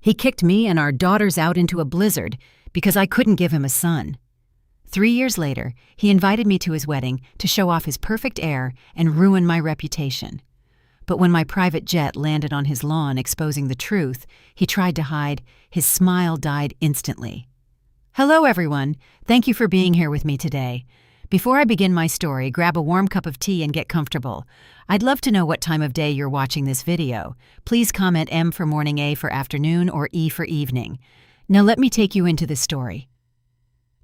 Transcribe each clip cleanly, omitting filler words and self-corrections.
He kicked me and our daughters out into a blizzard because I couldn't give him a son. 3 years later, he invited me to his wedding to show off his perfect heir and ruin my reputation. But when my private jet landed on his lawn exposing the truth he tried to hide, his smile died instantly. Hello, everyone. Thank you for being here with me today. Before I begin my story, grab a warm cup of tea and get comfortable. I'd love to know what time of day you're watching this video. Please comment M for morning, A for afternoon, or E for evening. Now let me take you into this story.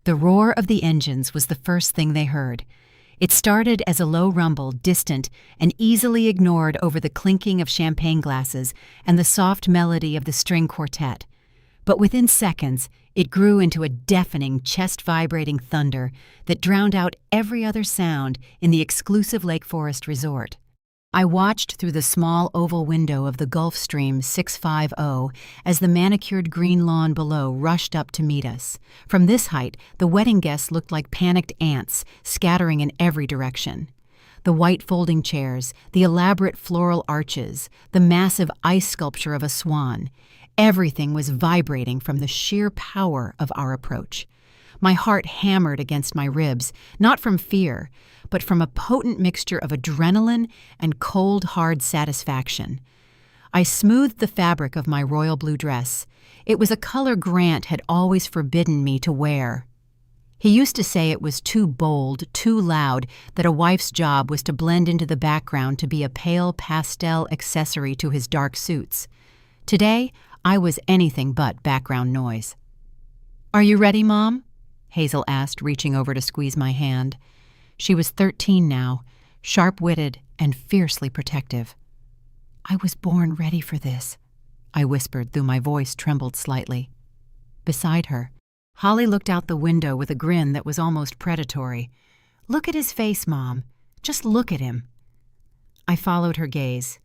The roar of the engines was the first thing they heard. It started as a low rumble, distant and easily ignored over the clinking of champagne glasses and the soft melody of the string quartet. But within seconds, it grew into a deafening, chest-vibrating thunder that drowned out every other sound in the exclusive Lake Forest resort. I watched through the small oval window of the Gulfstream 650 as the manicured green lawn below rushed up to meet us. From this height, the wedding guests looked like panicked ants scattering in every direction. The white folding chairs, the elaborate floral arches, the massive ice sculpture of a swan, everything was vibrating from the sheer power of our approach. My heart hammered against my ribs, not from fear, but from a potent mixture of adrenaline and cold, hard satisfaction. I smoothed the fabric of my royal blue dress. It was a color Grant had always forbidden me to wear. He used to say it was too bold, too loud, that a wife's job was to blend into the background to be a pale pastel accessory to his dark suits. Today, I was anything but background noise. "Are you ready, Mom?" Hazel asked, reaching over to squeeze my hand. She was 13 now, sharp-witted and fiercely protective. "I was born ready for this," I whispered, though my voice trembled slightly. Beside her, Holly looked out the window with a grin that was almost predatory. "Look at his face, Mom. Just look at him." I followed her gaze.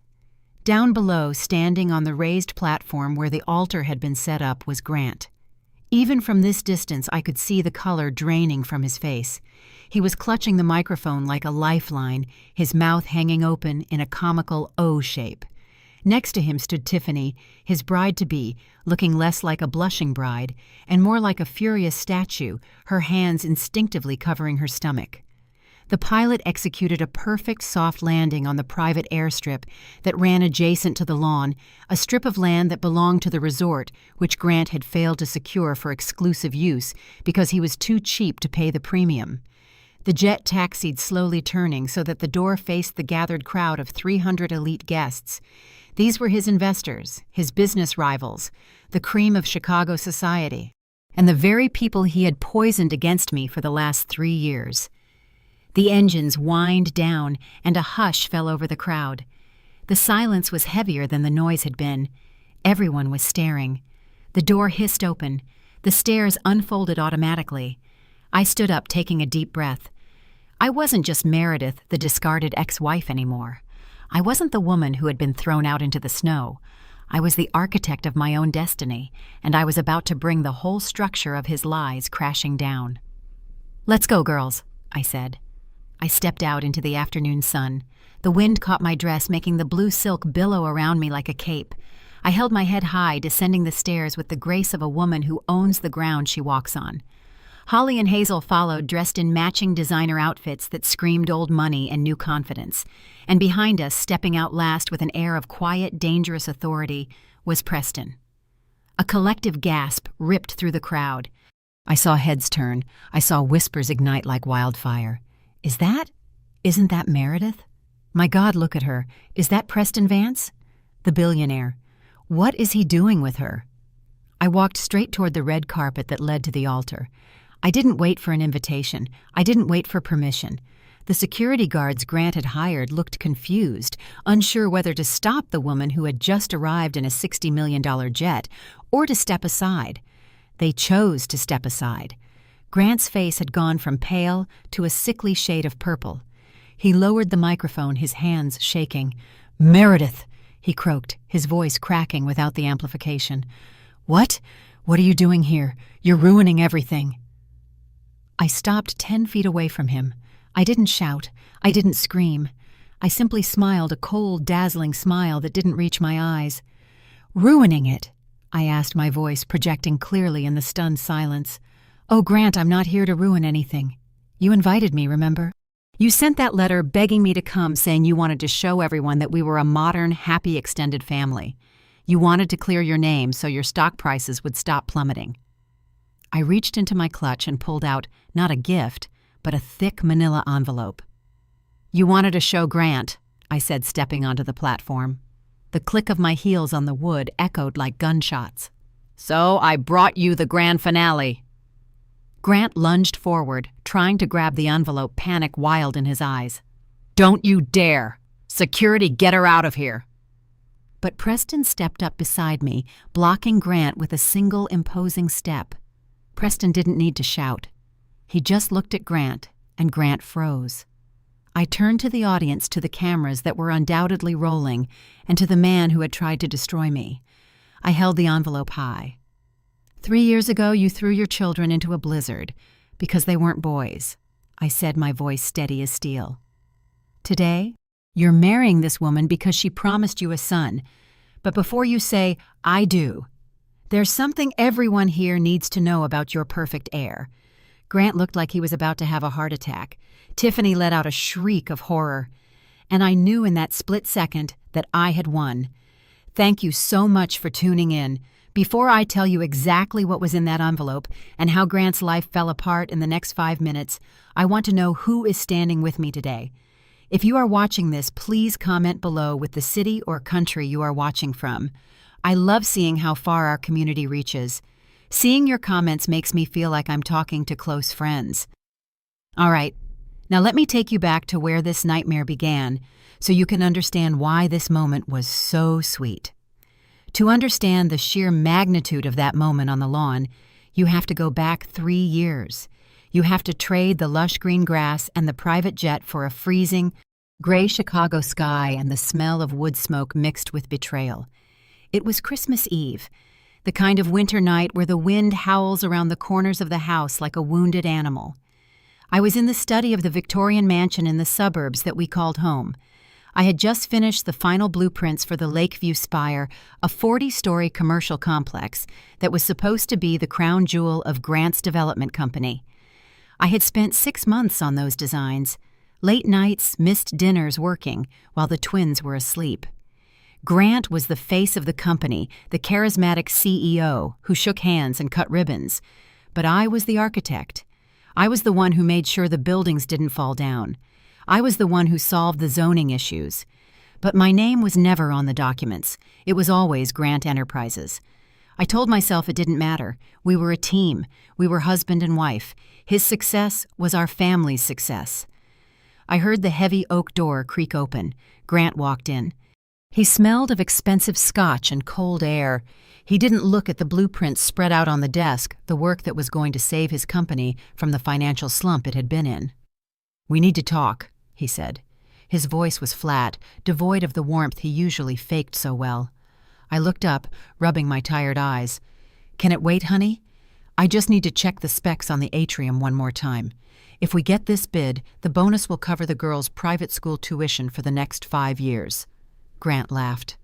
Down below, standing on the raised platform where the altar had been set up, was Grant. Even from this distance, I could see the color draining from his face. He was clutching the microphone like a lifeline, his mouth hanging open in a comical O shape. Next to him stood Tiffany, his bride-to-be, looking less like a blushing bride and more like a furious statue, her hands instinctively covering her stomach. The pilot executed a perfect soft landing on the private airstrip that ran adjacent to the lawn, a strip of land that belonged to the resort, which Grant had failed to secure for exclusive use because he was too cheap to pay the premium. The jet taxied, slowly turning so that the door faced the gathered crowd of 300 elite guests. These were his investors, his business rivals, the cream of Chicago society, and the very people he had poisoned against me for the last 3 years. The engines whined down, and a hush fell over the crowd. The silence was heavier than the noise had been. Everyone was staring. The door hissed open. The stairs unfolded automatically. I stood up, taking a deep breath. I wasn't just Meredith, the discarded ex-wife, anymore. I wasn't the woman who had been thrown out into the snow. I was the architect of my own destiny, and I was about to bring the whole structure of his lies crashing down. "Let's go, girls," I said. I stepped out into the afternoon sun. The wind caught my dress, making the blue silk billow around me like a cape. I held my head high, descending the stairs with the grace of a woman who owns the ground she walks on. Holly and Hazel followed, dressed in matching designer outfits that screamed old money and new confidence. And behind us, stepping out last with an air of quiet, dangerous authority, was Preston. A collective gasp ripped through the crowd. I saw heads turn. I saw whispers ignite like wildfire. Isn't that Meredith? My God, look at her. Is that Preston Vance? The billionaire. What is he doing with her? I walked straight toward the red carpet that led to the altar. I didn't wait for an invitation. I didn't wait for permission. The security guards Grant had hired looked confused, unsure whether to stop the woman who had just arrived in a $60 million jet or to step aside. They chose to step aside. Grant's face had gone from pale to a sickly shade of purple. He lowered the microphone, his hands shaking. "Meredith!" he croaked, his voice cracking without the amplification. "What? What are you doing here? You're ruining everything." I stopped 10 feet away from him. I didn't shout. I didn't scream. I simply smiled, a cold, dazzling smile that didn't reach my eyes. "Ruining it? I asked, my voice projecting clearly in the stunned silence. "Oh, Grant, I'm not here to ruin anything. You invited me, remember? You sent that letter begging me to come, saying you wanted to show everyone that we were a modern, happy extended family. You wanted to clear your name so your stock prices would stop plummeting." I reached into my clutch and pulled out not a gift, but a thick manila envelope. "You wanted to show Grant," I said, stepping onto the platform. The click of my heels on the wood echoed like gunshots. "So I brought you the grand finale." Grant lunged forward, trying to grab the envelope, panic wild in his eyes. "Don't you dare! Security, get her out of here!" But Preston stepped up beside me, blocking Grant with a single imposing step. Preston didn't need to shout. He just looked at Grant, and Grant froze. I turned to the audience, to the cameras that were undoubtedly rolling, and to the man who had tried to destroy me. I held the envelope high. 3 years ago, you threw your children into a blizzard because they weren't boys," I said, my voice steady as steel. "Today, you're marrying this woman because she promised you a son. But before you say, 'I do,' there's something everyone here needs to know about your perfect heir." Grant looked like he was about to have a heart attack. Tiffany let out a shriek of horror. And I knew in that split second that I had won. "Thank you so much for tuning in. Before I tell you exactly what was in that envelope and how Grant's life fell apart in the next 5 minutes, I want to know who is standing with me today. If you are watching this, please comment below with the city or country you are watching from. I love seeing how far our community reaches. Seeing your comments makes me feel like I'm talking to close friends. All right, now let me take you back to where this nightmare began so you can understand why this moment was so sweet. To understand the sheer magnitude of that moment on the lawn, you have to go back 3 years. You have to trade the lush green grass and the private jet for a freezing, gray Chicago sky and the smell of wood smoke mixed with betrayal. It was Christmas Eve, the kind of winter night where the wind howls around the corners of the house like a wounded animal. I was in the study of the Victorian mansion in the suburbs that we called home. I had just finished the final blueprints for the Lakeview Spire, a 40-story commercial complex that was supposed to be the crown jewel of Grant's development company. I had spent 6 months on those designs, late nights, missed dinners working, while the twins were asleep. Grant was the face of the company, the charismatic CEO who shook hands and cut ribbons. But I was the architect. I was the one who made sure the buildings didn't fall down. I was the one who solved the zoning issues. But my name was never on the documents. It was always Grant Enterprises. I told myself it didn't matter. We were a team. We were husband and wife. His success was our family's success. I heard the heavy oak door creak open. Grant walked in. He smelled of expensive scotch and cold air. He didn't look at the blueprints spread out on the desk, the work that was going to save his company from the financial slump it had been in. "We need to talk," he said. His voice was flat, devoid of the warmth he usually faked so well. I looked up, rubbing my tired eyes. "Can it wait, honey? I just need to check the specs on the atrium one more time. If we get this bid, the bonus will cover the girls' private school tuition for the next 5 years. Grant laughed.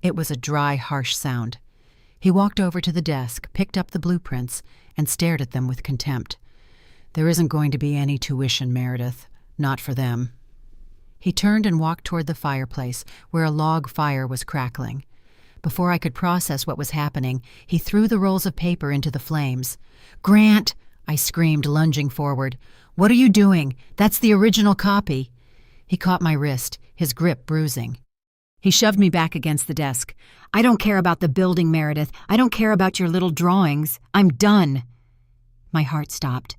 It was a dry, harsh sound. He walked over to the desk, picked up the blueprints, and stared at them with contempt. "There isn't going to be any tuition, Meredith. Not for them." He turned and walked toward the fireplace, where a log fire was crackling. Before I could process what was happening, he threw the rolls of paper into the flames. "Grant!" I screamed, lunging forward. "What are you doing? That's the original copy." He caught my wrist, his grip bruising. He shoved me back against the desk. "I don't care about the building, Meredith. I don't care about your little drawings. I'm done." My heart stopped.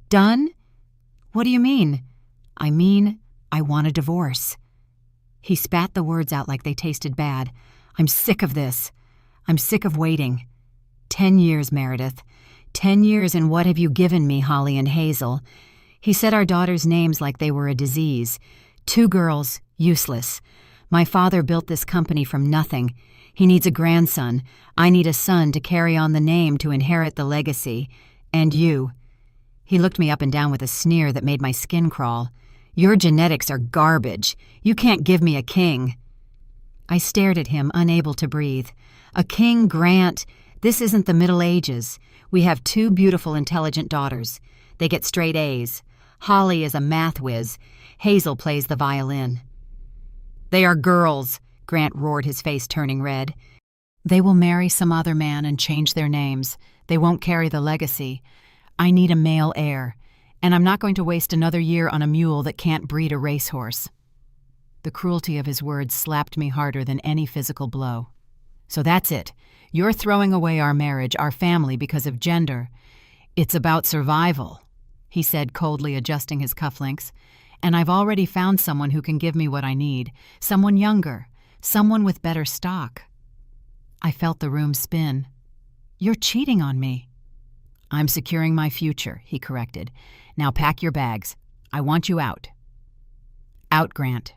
"Done? What do you mean?" "I mean, I want a divorce." He spat the words out like they tasted bad. "I'm sick of this. I'm sick of waiting. 10 years, Meredith. 10 years, and what have you given me, Holly and Hazel?" He said our daughters' names like they were a disease. 2 girls, useless. My father built this company from nothing. He needs a grandson. I need a son to carry on the name, to inherit the legacy. And you. He looked me up and down with a sneer that made my skin crawl. "Your genetics are garbage. You can't give me a king." I stared at him, unable to breathe. A king, Grant. This isn't the Middle Ages. We have 2 beautiful, intelligent daughters. They get straight A's. Holly is a math whiz. Hazel plays the violin. They are girls, Grant roared, his face turning red. They will marry some other man and change their names. They won't carry the legacy. I need a male heir, and I'm not going to waste another year on a mule that can't breed a racehorse. The cruelty of his words slapped me harder than any physical blow. So that's it. You're throwing away our marriage, our family, because of gender. It's about survival, he said, coldly adjusting his cufflinks. And I've already found someone who can give me what I need. Someone younger. Someone with better stock. I felt the room spin. You're cheating on me. I'm securing my future, he corrected. Now pack your bags. I want you out. Out, Grant.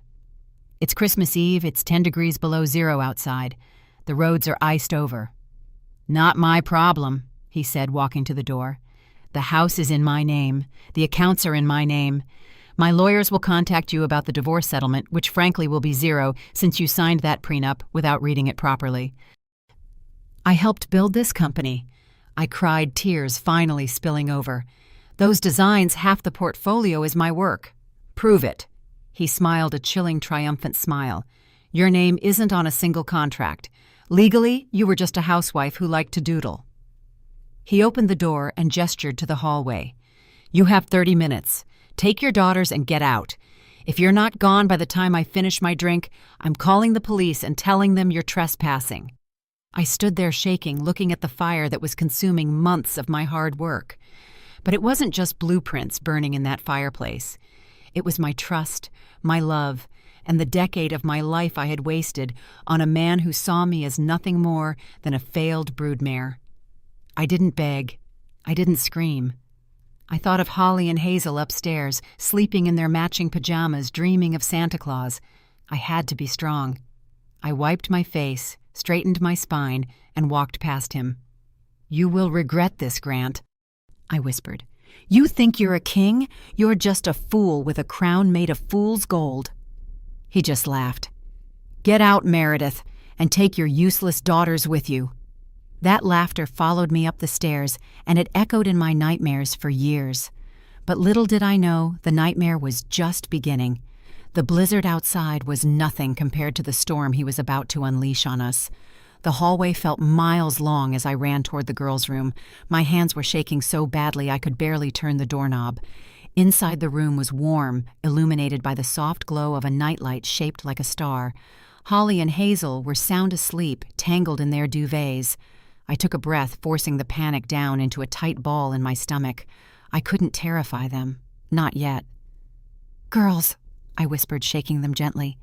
It's Christmas Eve. It's 10 degrees below zero outside. The roads are iced over. Not my problem, he said, walking to the door. The house is in my name. The accounts are in my name. My lawyers will contact you about the divorce settlement, which frankly will be zero since you signed that prenup without reading it properly. I helped build this company. I cried, tears finally spilling over. Those designs, half the portfolio is my work. Prove it. He smiled a chilling, triumphant smile. Your name isn't on a single contract. Legally, you were just a housewife who liked to doodle. He opened the door and gestured to the hallway. You have 30 minutes. Take your daughters and get out. If you're not gone by the time I finish my drink, I'm calling the police and telling them you're trespassing. I stood there shaking, looking at the fire that was consuming months of my hard work. But it wasn't just blueprints burning in that fireplace. It was my trust, my love, and the decade of my life I had wasted on a man who saw me as nothing more than a failed broodmare. I didn't beg. I didn't scream. I thought of Holly and Hazel upstairs, sleeping in their matching pajamas, dreaming of Santa Claus. I had to be strong. I wiped my face, straightened my spine, and walked past him. You will regret this, Grant, I whispered. You think you're a king? You're just a fool with a crown made of fool's gold. He just laughed. Get out, Meredith, and take your useless daughters with you. That laughter followed me up the stairs, and it echoed in my nightmares for years. But little did I know the nightmare was just beginning. The blizzard outside was nothing compared to the storm he was about to unleash on us. The hallway felt miles long as I ran toward the girls' room. My hands were shaking so badly I could barely turn the doorknob. Inside the room was warm, illuminated by the soft glow of a nightlight shaped like a star. Holly and Hazel were sound asleep, tangled in their duvets. I took a breath, forcing the panic down into a tight ball in my stomach. I couldn't terrify them. Not yet. Girls, I whispered, shaking them gently.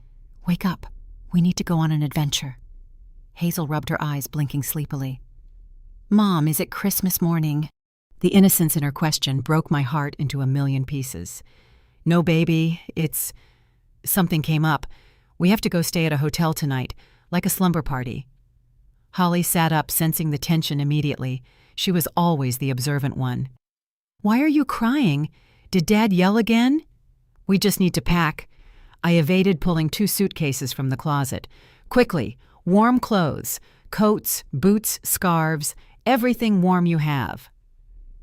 Wake up. We need to go on an adventure. Hazel rubbed her eyes, blinking sleepily. Mom, is it Christmas morning? The innocence in her question broke my heart into a million pieces. No, baby, it's... Something came up. We have to go stay at a hotel tonight, like a slumber party. Holly sat up, sensing the tension immediately. She was always the observant one. Why are you crying? Did Dad yell again? We just need to pack. I evaded, pulling 2 suitcases from the closet. Quickly, warm clothes, coats, boots, scarves, everything warm you have.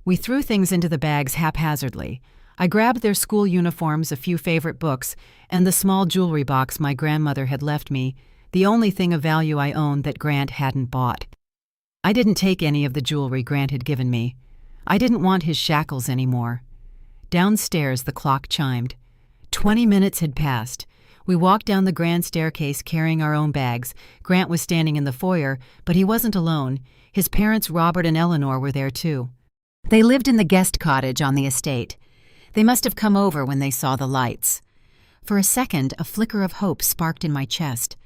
We threw things into the bags haphazardly. I grabbed their school uniforms, a few favorite books, and the small jewelry box my grandmother had left me, the only thing of value I owned that Grant hadn't bought. I didn't take any of the jewelry Grant had given me. I didn't want his shackles anymore. Downstairs, the clock chimed. 20 minutes had passed. We walked down the grand staircase carrying our own bags. Grant was standing in the foyer, but he wasn't alone. His parents, Robert and Eleanor, were there too. They lived in the guest cottage on the estate. They must have come over when they saw the lights. For a second, a flicker of hope sparked in my chest.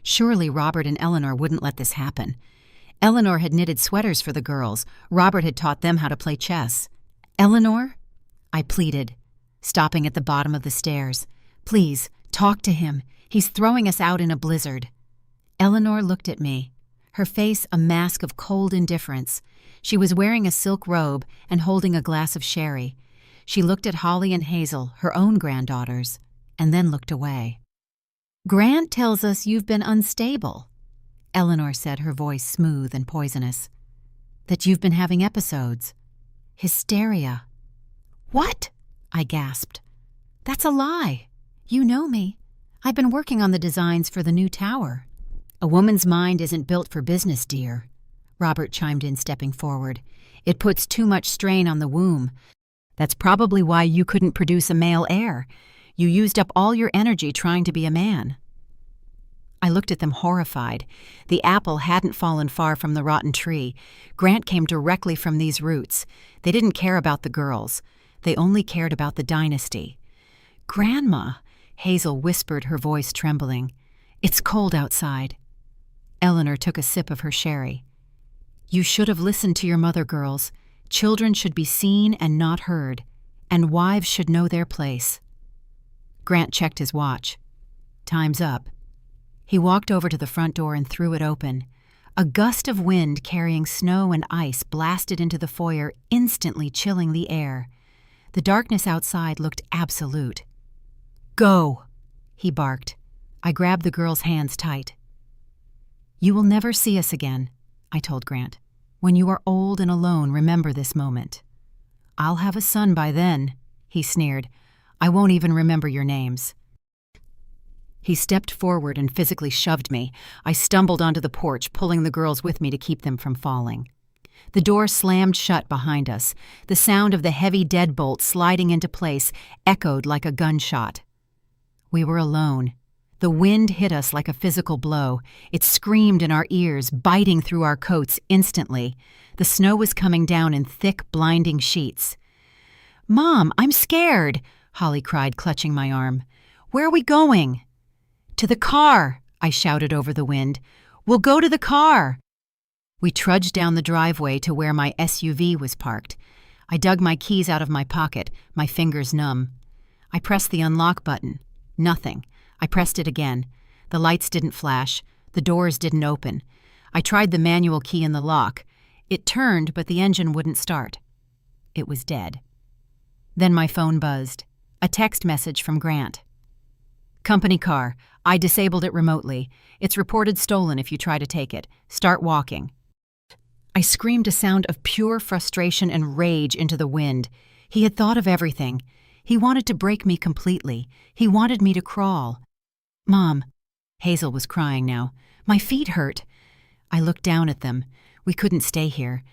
Surely Robert and Eleanor wouldn't let this happen. Eleanor had knitted sweaters for the girls. Robert had taught them how to play chess. Eleanor? I pleaded, stopping at the bottom of the stairs. Please, talk to him. He's throwing us out in a blizzard. Eleanor looked at me, her face a mask of cold indifference. She was wearing a silk robe and holding a glass of sherry. She looked at Holly and Hazel, her own granddaughters, and then looked away. Grant tells us you've been unstable, Eleanor said, her voice smooth and poisonous. That you've been having episodes. Hysteria. What? I gasped. That's a lie. You know me. I've been working on the designs for the new tower. A woman's mind isn't built for business, dear, Robert chimed in, stepping forward. It puts too much strain on the womb. That's probably why you couldn't produce a male heir. You used up all your energy trying to be a man. I looked at them horrified. The apple hadn't fallen far from the rotten tree. Grant came directly from these roots. They didn't care about the girls. They only cared about the dynasty. Grandma, Hazel whispered, her voice trembling. It's cold outside. Eleanor took a sip of her sherry. You should have listened to your mother, girls. Children should be seen and not heard, and wives should know their place. Grant checked his watch. Time's up. He walked over to the front door and threw it open. A gust of wind carrying snow and ice blasted into the foyer, instantly chilling the air. The darkness outside looked absolute. Go, he barked. I grabbed the girl's hands tight. You will never see us again, I told Grant. When you are old and alone, remember this moment. I'll have a son by then, he sneered. I won't even remember your names. He stepped forward and physically shoved me. I stumbled onto the porch, pulling the girls with me to keep them from falling. The door slammed shut behind us. The sound of the heavy deadbolt sliding into place echoed like a gunshot. We were alone. The wind hit us like a physical blow. It screamed in our ears, biting through our coats instantly. The snow was coming down in thick, blinding sheets. Mom, I'm scared, Holly cried, clutching my arm. Where are we going? To the car, I shouted over the wind. We'll go to the car. We trudged down the driveway to where my SUV was parked. I dug my keys out of my pocket, my fingers numb. I pressed the unlock button. Nothing. I pressed it again. The lights didn't flash. The doors didn't open. I tried the manual key in the lock. It turned, but the engine wouldn't start. It was dead. Then my phone buzzed. A text message from Grant. Company car. I disabled it remotely. It's reported stolen if you try to take it. Start walking. I screamed a sound of pure frustration and rage into the wind. He had thought of everything. He wanted to break me completely. He wanted me to crawl. Mom, Hazel was crying now. My feet hurt. I looked down at them. We couldn't stay here.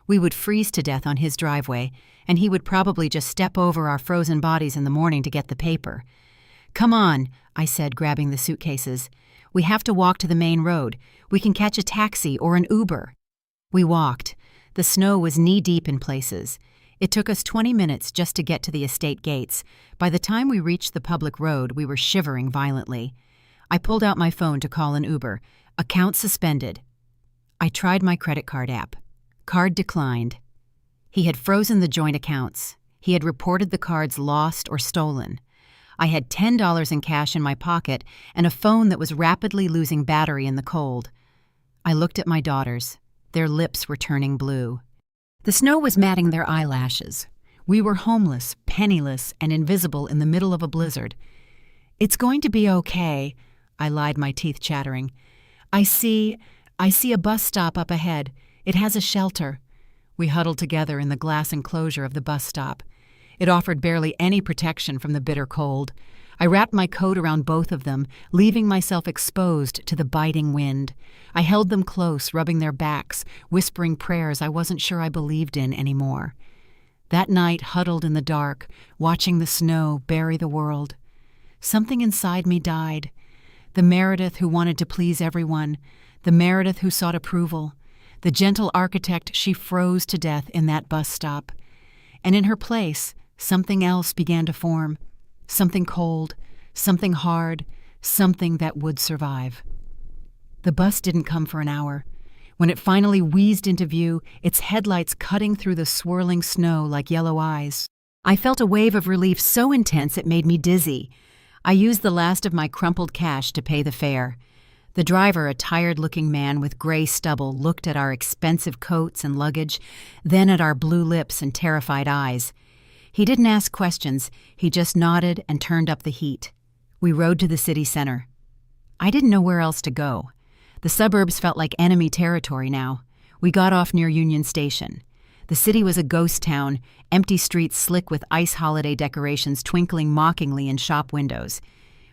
We would freeze to death on his driveway, and he would probably just step over our frozen bodies in the morning to get the paper. Come on, I said, grabbing the suitcases. We have to walk to the main road. We can catch a taxi or an Uber. We walked. The snow was knee-deep in places. It took us 20 minutes just to get to the estate gates. By the time we reached the public road, we were shivering violently. I pulled out my phone to call an Uber. Account suspended. I tried my credit card app. Card declined. He had frozen the joint accounts. He had reported the cards lost or stolen. I had $10 in cash in my pocket and a phone that was rapidly losing battery in the cold. I looked at my daughters. Their lips were turning blue. The snow was matting their eyelashes. We were homeless, penniless, and invisible in the middle of a blizzard. It's going to be okay, I lied, my teeth chattering. I see a bus stop up ahead. It has a shelter. We huddled together in the glass enclosure of the bus stop. It offered barely any protection from the bitter cold. I wrapped my coat around both of them, leaving myself exposed to the biting wind. I held them close, rubbing their backs, whispering prayers I wasn't sure I believed in anymore. That night, huddled in the dark, watching the snow bury the world, something inside me died. The Meredith who wanted to please everyone, the Meredith who sought approval, the gentle architect, she froze to death in that bus stop. And in her place, something else began to form. Something cold, something hard, something that would survive. The bus didn't come for an hour. When it finally wheezed into view, its headlights cutting through the swirling snow like yellow eyes, I felt a wave of relief so intense it made me dizzy. I used the last of my crumpled cash to pay the fare. The driver, a tired-looking man with gray stubble, looked at our expensive coats and luggage, then at our blue lips and terrified eyes. He didn't ask questions. He just nodded and turned up the heat. We rode to the city center. I didn't know where else to go. The suburbs felt like enemy territory now. We got off near Union Station. The city was a ghost town, empty streets slick with ice holiday decorations twinkling mockingly in shop windows.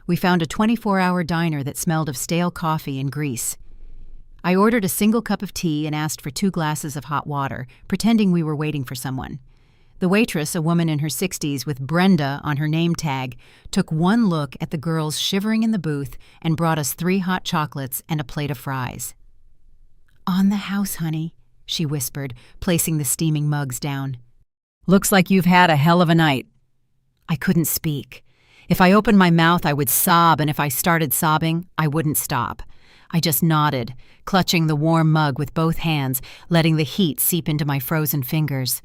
We found a 24-hour diner that smelled of stale coffee and grease. I ordered a single cup of tea and asked for 2 glasses of hot water, pretending we were waiting for someone. The waitress, a woman in her 60s with Brenda on her name tag, took one look at the girls shivering in the booth and brought us 3 hot chocolates and a plate of fries. "On the house, honey," she whispered, placing the steaming mugs down. "Looks like you've had a hell of a night." I couldn't speak. If I opened my mouth, I would sob, and if I started sobbing, I wouldn't stop. I just nodded, clutching the warm mug with both hands, letting the heat seep into my frozen fingers.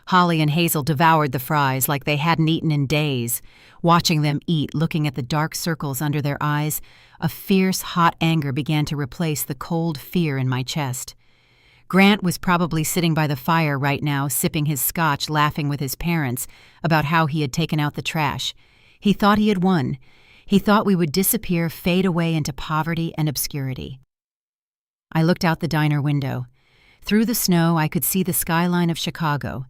Holly and Hazel devoured the fries like they hadn't eaten in days. Watching them eat, looking at the dark circles under their eyes, a fierce, hot anger began to replace the cold fear in my chest. Grant was probably sitting by the fire right now, sipping his scotch, laughing with his parents about how he had taken out the trash. He thought he had won. He thought we would disappear, fade away into poverty and obscurity. I looked out the diner window. Through the snow, I could see the skyline of Chicago.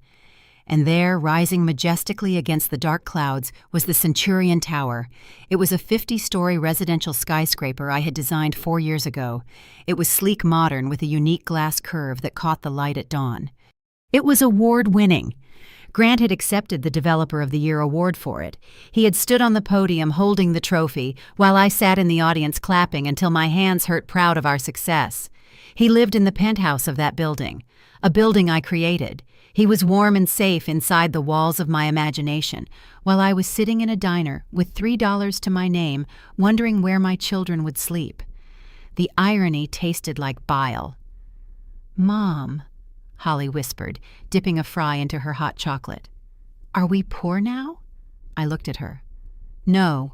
And there, rising majestically against the dark clouds, was the Centurion Tower. It was a 50-story residential skyscraper I had designed 4 years ago. It was sleek modern with a unique glass curve that caught the light at dawn. It was award-winning. Grant had accepted the Developer of the Year award for it. He had stood on the podium holding the trophy, while I sat in the audience clapping until my hands hurt proud of our success. He lived in the penthouse of that building, a building I created. He was warm and safe inside the walls of my imagination, while I was sitting in a diner with $3 to my name, wondering where my children would sleep. The irony tasted like bile. "Mom," Holly whispered, dipping a fry into her hot chocolate. "Are we poor now?" I looked at her. "No,"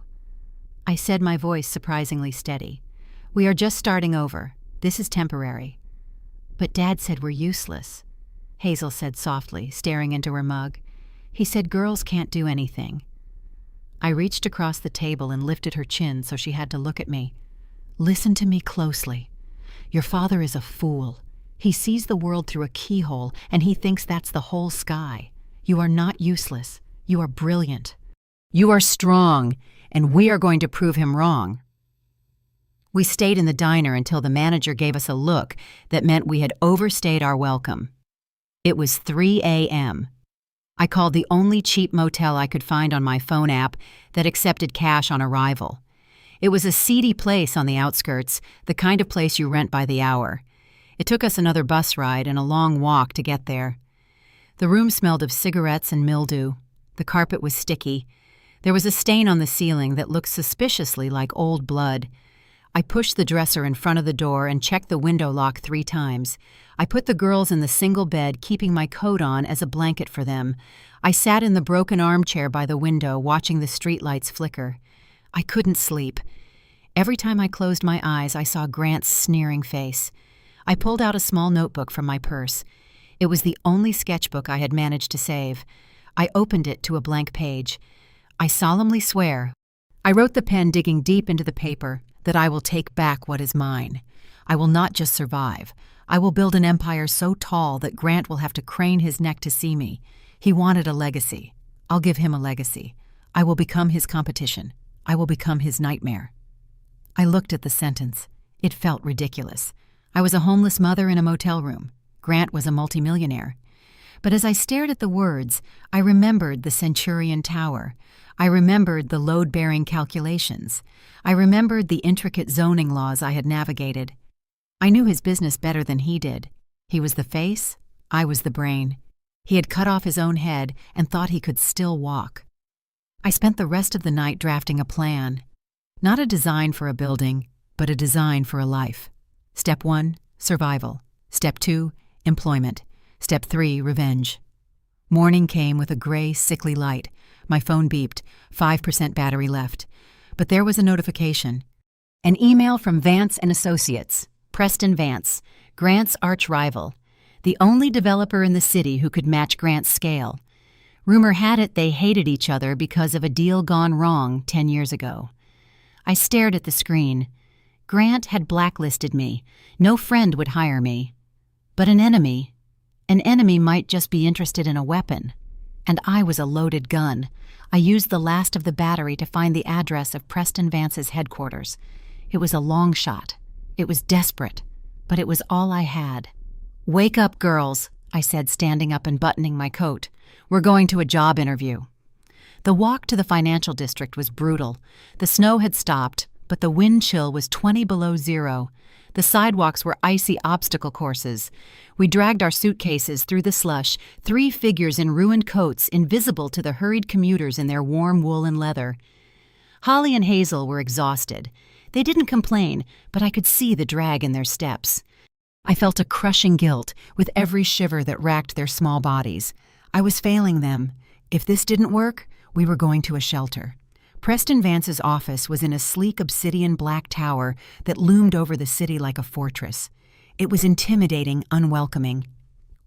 I said, my voice surprisingly steady. "We are just starting over. This is temporary." "But Dad said we're useless," Hazel said softly, staring into her mug. "He said girls can't do anything." I reached across the table and lifted her chin so she had to look at me. "Listen to me closely. Your father is a fool. He sees the world through a keyhole, and he thinks that's the whole sky. You are not useless. You are brilliant. You are strong, and we are going to prove him wrong." We stayed in the diner until the manager gave us a look that meant we had overstayed our welcome. It was 3 a.m. I called the only cheap motel I could find on my phone app that accepted cash on arrival. It was a seedy place on the outskirts, the kind of place you rent by the hour. It took us another bus ride and a long walk to get there. The room smelled of cigarettes and mildew. The carpet was sticky. There was a stain on the ceiling that looked suspiciously like old blood. I pushed the dresser in front of the door and checked the window lock 3 times. I put the girls in the single bed, keeping my coat on as a blanket for them. I sat in the broken armchair by the window, watching the streetlights flicker. I couldn't sleep. Every time I closed my eyes, I saw Grant's sneering face. I pulled out a small notebook from my purse. It was the only sketchbook I had managed to save. I opened it to a blank page. "I solemnly swear," I wrote the pen digging deep into the paper, "that I will take back what is mine. I will not just survive. I will build an empire so tall that Grant will have to crane his neck to see me. He wanted a legacy. I'll give him a legacy. I will become his competition. I will become his nightmare." I looked at the sentence. It felt ridiculous. I was a homeless mother in a motel room. Grant was a multimillionaire. But as I stared at the words, I remembered the Centurion Tower. I remembered the load-bearing calculations. I remembered the intricate zoning laws I had navigated. I knew his business better than he did. He was the face, I was the brain. He had cut off his own head and thought he could still walk. I spent the rest of the night drafting a plan. Not a design for a building, but a design for a life. Step 1, survival. Step 2, employment. Step 3, revenge. Morning came with a gray, sickly light. My phone beeped, 5% battery left. But there was a notification. An email from Vance and Associates, Preston Vance, Grant's arch rival, the only developer in the city who could match Grant's scale. Rumor had it they hated each other because of a deal gone wrong 10 years ago. I stared at the screen. Grant had blacklisted me. No friend would hire me. But an enemy might just be interested in a weapon. And I was a loaded gun. I used the last of the battery to find the address of Preston Vance's headquarters. It was a long shot. It was desperate, but it was all I had. "Wake up, girls," I said, standing up and buttoning my coat. "We're going to a job interview." The walk to the financial district was brutal. The snow had stopped, but the wind chill was 20 below zero. The sidewalks were icy obstacle courses. We dragged our suitcases through the slush, 3 figures in ruined coats invisible to the hurried commuters in their warm wool and leather. Holly and Hazel were exhausted. They didn't complain, but I could see the drag in their steps. I felt a crushing guilt with every shiver that racked their small bodies. I was failing them. If this didn't work, we were going to a shelter. Preston Vance's office was in a sleek obsidian black tower that loomed over the city like a fortress. It was intimidating, unwelcoming.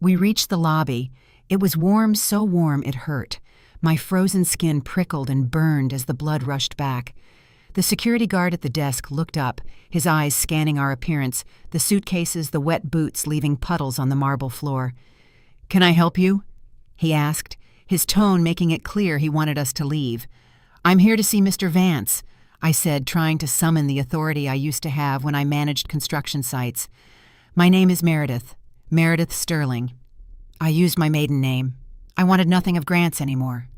We reached the lobby. It was warm, so warm it hurt. My frozen skin prickled and burned as the blood rushed back. The security guard at the desk looked up, his eyes scanning our appearance, the suitcases, the wet boots leaving puddles on the marble floor. "Can I help you?" he asked, his tone making it clear he wanted us to leave. "I'm here to see Mr. Vance," I said, trying to summon the authority I used to have when I managed construction sites. "My name is Meredith Sterling." I used my maiden name. I wanted nothing of Grant's anymore.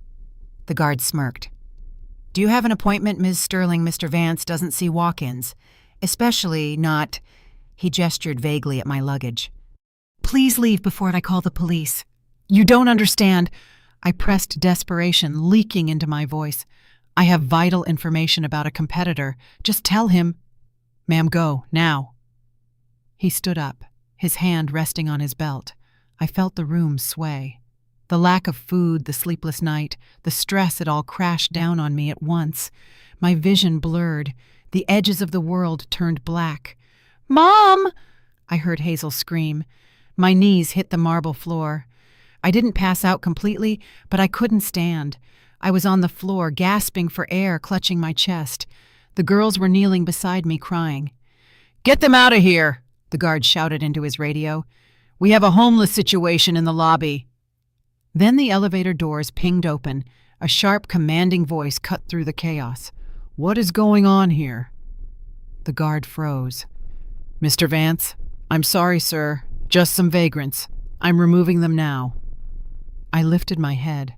The guard smirked. "Do you have an appointment, Ms. Sterling? Mr. Vance doesn't see walk-ins. Especially not—" He gestured vaguely at my luggage. "Please leave before I call the police." "You don't understand." I pressed desperation leaking into my voice. "I have vital information about a competitor. Just tell him—" "Ma'am, go, now." He stood up, his hand resting on his belt. I felt the room sway. The lack of food, the sleepless night, the stress it all crashed down on me at once. My vision blurred. The edges of the world turned black. "Mom!" I heard Hazel scream. My knees hit the marble floor. I didn't pass out completely, but I couldn't stand. I was on the floor, gasping for air, clutching my chest. The girls were kneeling beside me, crying. "Get them out of here!" the guard shouted into his radio. "We have a homeless situation in the lobby." Then the elevator doors pinged open. A sharp, commanding voice cut through the chaos. "What is going on here?" The guard froze. "Mr. Vance, I'm sorry, sir. Just some vagrants. I'm removing them now." I lifted my head.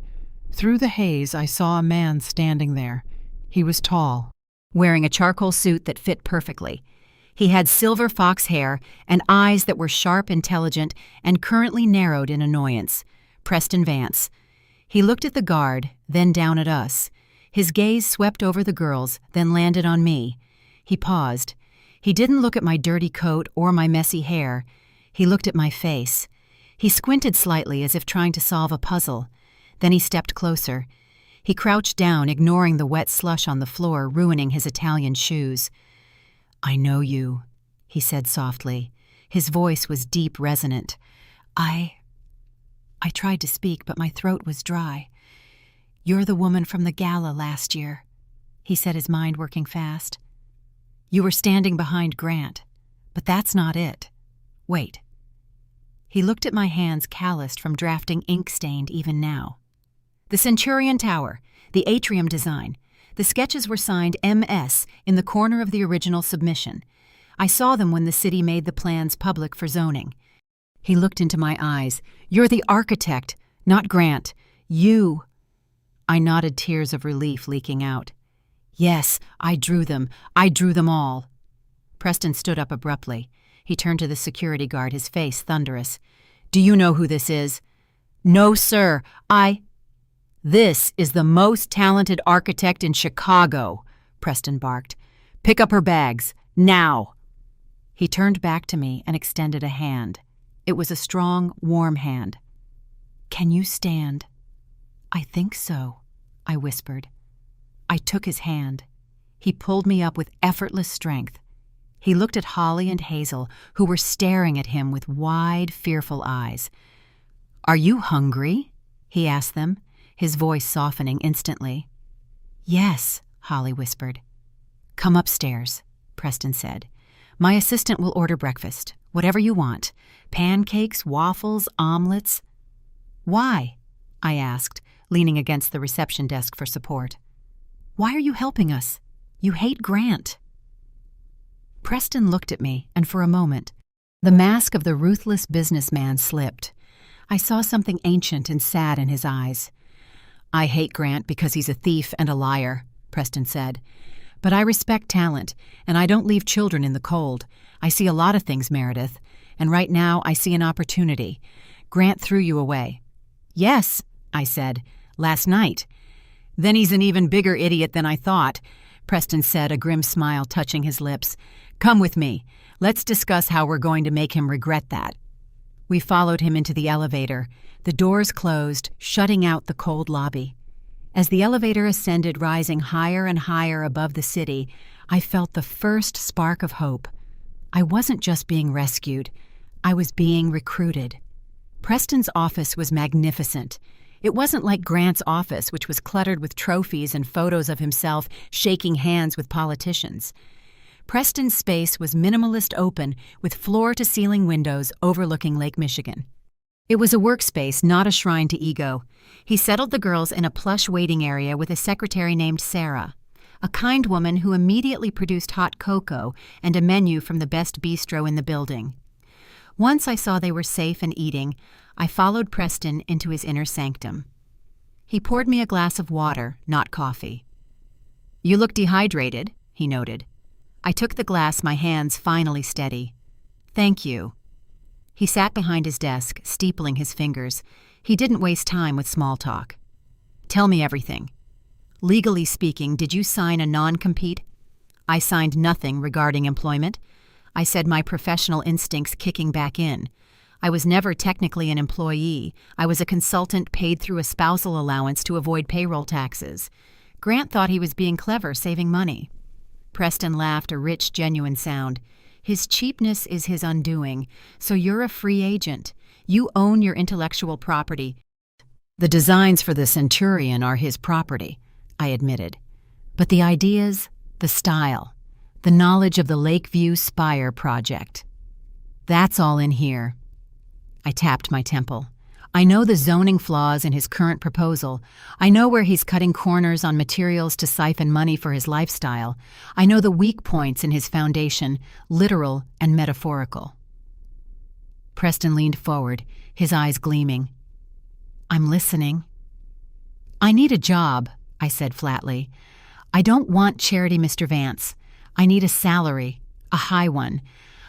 Through the haze, I saw a man standing there. He was tall, wearing a charcoal suit that fit perfectly. He had silver fox hair and eyes that were sharp, intelligent, and currently narrowed in annoyance. Preston Vance. He looked at the guard, then down at us. His gaze swept over the girls, then landed on me. He paused. He didn't look at my dirty coat or my messy hair. He looked at my face. He squinted slightly as if trying to solve a puzzle. Then he stepped closer. He crouched down, ignoring the wet slush on the floor, ruining his Italian shoes. "I know you," he said softly. His voice was deep, resonant. I tried to speak, but my throat was dry. "You're the woman from the gala last year," he said, his mind working fast. "You were standing behind Grant, but that's not it. Wait." He looked at my hands, calloused from drafting, ink-stained even now. "The Centurion Tower, the atrium design. The sketches were signed MS in the corner of the original submission. I saw them when the city made the plans public for zoning." He looked into my eyes. "You're the architect, not Grant. You—" I nodded, tears of relief leaking out. "Yes, I drew them. I drew them all." Preston stood up abruptly. He turned to the security guard, his face thunderous. "Do you know who this is?" "No, sir. This is the most talented architect in Chicago," Preston barked. "Pick up her bags, now." He turned back to me and extended a hand. It was a strong, warm hand. "Can you stand?" "I think so," I whispered. I took his hand. He pulled me up with effortless strength. He looked at Holly and Hazel, who were staring at him with wide, fearful eyes. "Are you hungry?" he asked them, his voice softening instantly. "Yes," Holly whispered. "Come upstairs," Preston said. My assistant will order breakfast, whatever you want. Pancakes, waffles, omelets. Why? I asked, leaning against the reception desk for support. Why are you helping us? You hate Grant. Preston looked at me, and for a moment, the mask of the ruthless businessman slipped. I saw something ancient and sad in his eyes. I hate Grant because he's a thief and a liar, Preston said. But I respect talent, and I don't leave children in the cold. I see a lot of things, Meredith, and right now I see an opportunity. Grant threw you away. Yes, I said, last night. Then he's an even bigger idiot than I thought, Preston said, a grim smile touching his lips. Come with me. Let's discuss how we're going to make him regret that. We followed him into the elevator. The doors closed, shutting out the cold lobby. As the elevator ascended, rising higher and higher above the city, I felt the first spark of hope. I wasn't just being rescued. I was being recruited. Preston's office was magnificent. It wasn't like Grant's office, which was cluttered with trophies and photos of himself shaking hands with politicians. Preston's space was minimalist open with floor-to-ceiling windows overlooking Lake Michigan. It was a workspace, not a shrine to ego. He settled the girls in a plush waiting area with a secretary named Sarah, a kind woman who immediately produced hot cocoa and a menu from the best bistro in the building. Once I saw they were safe and eating, I followed Preston into his inner sanctum. He poured me a glass of water, not coffee. "You look dehydrated," he noted. I took the glass, my hands finally steady. "Thank you." He sat behind his desk, steepling his fingers. He didn't waste time with small talk. "Tell me everything. Legally speaking, did you sign a non-compete?" "I signed nothing regarding employment." I said, my professional instincts kicking back in. I was never technically an employee. I was a consultant paid through a spousal allowance to avoid payroll taxes. Grant thought he was being clever, saving money. Preston laughed, a rich, genuine sound. "His cheapness is his undoing, so you're a free agent. You own your intellectual property." "The designs for the Centurion are his property," I admitted. "But the ideas, the style, the knowledge of the Lakeview Spire project, that's all in here." I tapped my temple. "I know the zoning flaws in his current proposal. I know where he's cutting corners on materials to siphon money for his lifestyle. I know the weak points in his foundation, literal and metaphorical." Preston leaned forward, his eyes gleaming. "I'm listening." "I need a job," I said flatly. "I don't want charity, Mr. Vance. I need a salary, a high one.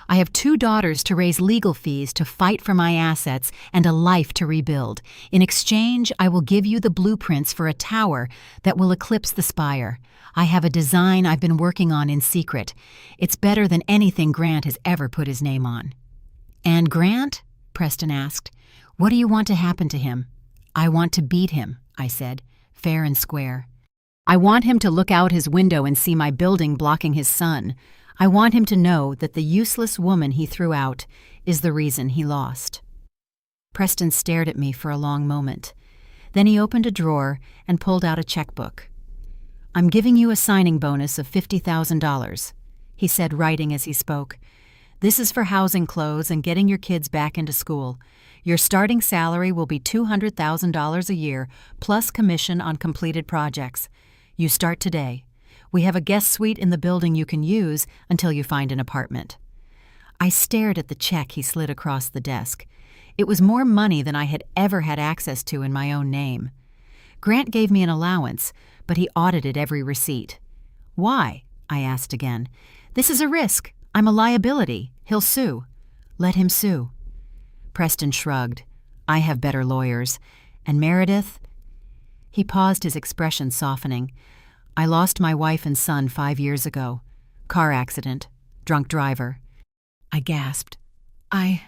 I have 2 daughters to raise, legal fees to fight for my assets, and a life to rebuild. In exchange, I will give you the blueprints for a tower that will eclipse the spire. I have a design I've been working on in secret. It's better than anything Grant has ever put his name on." "And Grant?" Preston asked. "What do you want to happen to him?" "I want to beat him," I said, fair and square. "I want him to look out his window and see my building blocking his sun. I want him to know that the useless woman he threw out is the reason he lost." Preston stared at me for a long moment. Then he opened a drawer and pulled out a checkbook. "I'm giving you a signing bonus of $50,000, he said, writing as he spoke. "This is for housing clothes and getting your kids back into school. Your starting salary will be $200,000 a year, plus commission on completed projects. You start today. We have a guest suite in the building you can use until you find an apartment." I stared at the check he slid across the desk. It was more money than I had ever had access to in my own name. Grant gave me an allowance, but he audited every receipt. "Why?" I asked again. "This is a risk. I'm a liability. He'll sue." "Let him sue." Preston shrugged. "I have better lawyers. And Meredith?" He paused, his expression softening. "I lost my wife and son 5 years ago. Car accident. Drunk driver." I gasped. I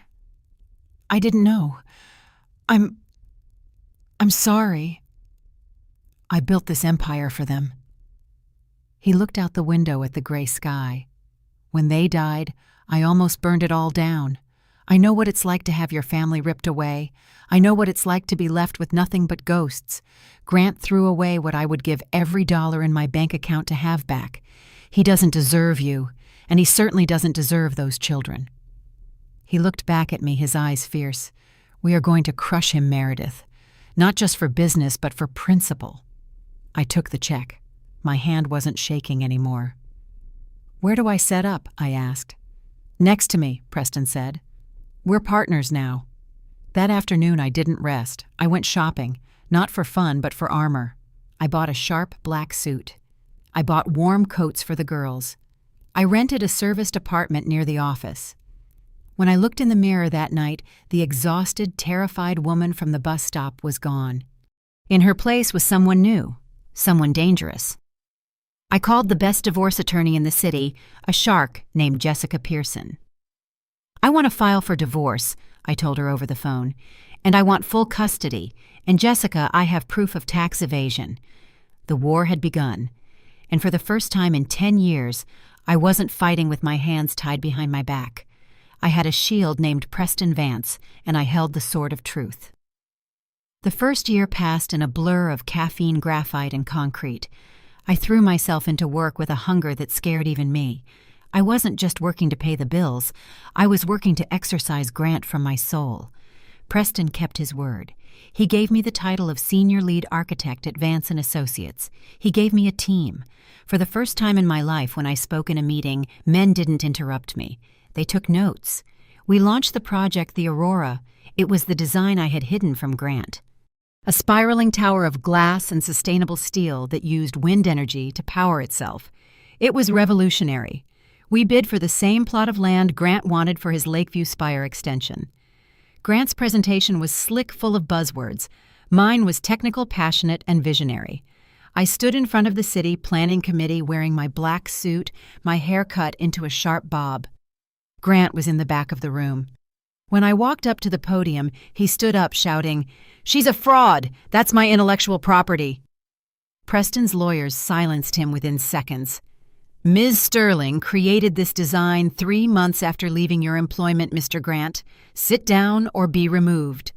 didn't know. I'm sorry. I built this empire for them." He looked out the window at the gray sky. "When they died, I almost burned it all down. I know what it's like to have your family ripped away. I know what it's like to be left with nothing but ghosts. Grant threw away what I would give every dollar in my bank account to have back. He doesn't deserve you, and he certainly doesn't deserve those children." He looked back at me, his eyes fierce. "We are going to crush him, Meredith. Not just for business, but for principle." I took the check. My hand wasn't shaking anymore. "Where do I set up?" I asked. "Next to me," Preston said. "We're partners now." That afternoon I didn't rest. I went shopping, not for fun but for armor. I bought a sharp black suit. I bought warm coats for the girls. I rented a serviced apartment near the office. When I looked in the mirror that night, the exhausted, terrified woman from the bus stop was gone. In her place was someone new, someone dangerous. I called the best divorce attorney in the city, a shark named Jessica Pearson. "I want to file for divorce," I told her over the phone, "and I want full custody, and Jessica, I have proof of tax evasion." The war had begun, and for the first time in 10 years, I wasn't fighting with my hands tied behind my back. I had a shield named Preston Vance, and I held the sword of truth. The first year passed in a blur of caffeine, graphite, and concrete. I threw myself into work with a hunger that scared even me. I wasn't just working to pay the bills. I was working to exorcise Grant from my soul. Preston kept his word. He gave me the title of Senior Lead Architect at Vance & Associates. He gave me a team. For the first time in my life, when I spoke in a meeting, men didn't interrupt me. They took notes. We launched the project The Aurora. It was the design I had hidden from Grant. A spiraling tower of glass and sustainable steel that used wind energy to power itself. It was revolutionary. We bid for the same plot of land Grant wanted for his Lakeview Spire extension. Grant's presentation was slick, full of buzzwords. Mine was technical, passionate, and visionary. I stood in front of the city planning committee wearing my black suit, my hair cut into a sharp bob. Grant was in the back of the room. When I walked up to the podium, he stood up shouting, "She's a fraud! That's my intellectual property!" Preston's lawyers silenced him within seconds. "Ms. Sterling created this design 3 months after leaving your employment, Mr. Grant. Sit down or be removed."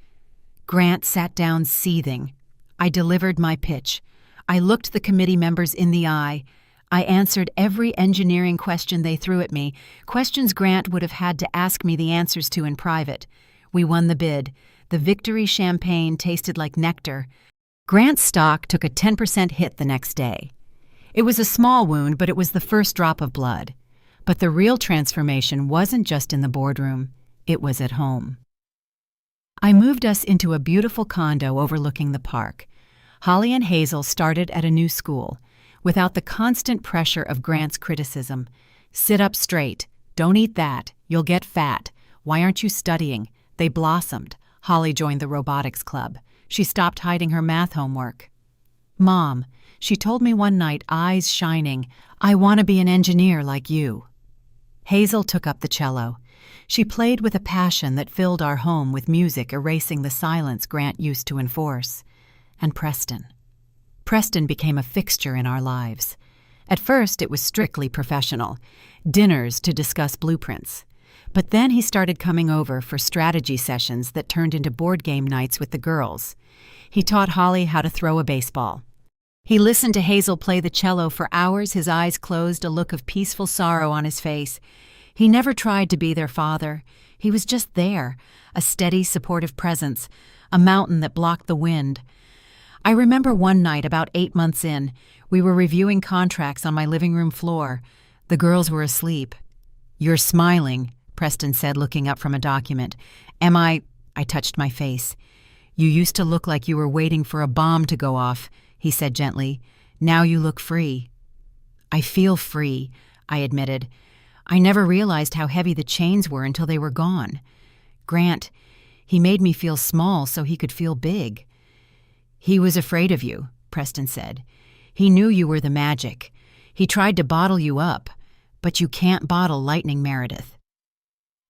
Grant sat down seething. I delivered my pitch. I looked the committee members in the eye. I answered every engineering question they threw at me, questions Grant would have had to ask me the answers to in private. We won the bid. The victory champagne tasted like nectar. Grant's stock took a 10% hit the next day. It was a small wound, but it was the first drop of blood. But the real transformation wasn't just in the boardroom. It was at home. I moved us into a beautiful condo overlooking the park. Holly and Hazel started at a new school, without the constant pressure of Grant's criticism. "Sit up straight. Don't eat that. You'll get fat. Why aren't you studying?" They blossomed. Holly joined the robotics club. She stopped hiding her math homework. "Mom," she told me one night, eyes shining, "I want to be an engineer like you." Hazel took up the cello. She played with a passion that filled our home, with music erasing the silence Grant used to enforce. And Preston. Preston became a fixture in our lives. At first, it was strictly professional, dinners to discuss blueprints. But then he started coming over for strategy sessions that turned into board game nights with the girls. He taught Holly how to throw a baseball. He listened to Hazel play the cello for hours, his eyes closed, a look of peaceful sorrow on his face. He never tried to be their father. He was just there, a steady, supportive presence, a mountain that blocked the wind. I remember one night, about 8 months in, we were reviewing contracts on my living room floor. The girls were asleep. "You're smiling," Preston said, looking up from a document. "Am I touched my face. "You used to look like you were waiting for a bomb to go off," he said gently. "Now you look free." "I feel free," I admitted. "I never realized how heavy the chains were until they were gone. Grant, he made me feel small so he could feel big." "He was afraid of you," Preston said. "He knew you were the magic. He tried to bottle you up. But you can't bottle lightning, Meredith."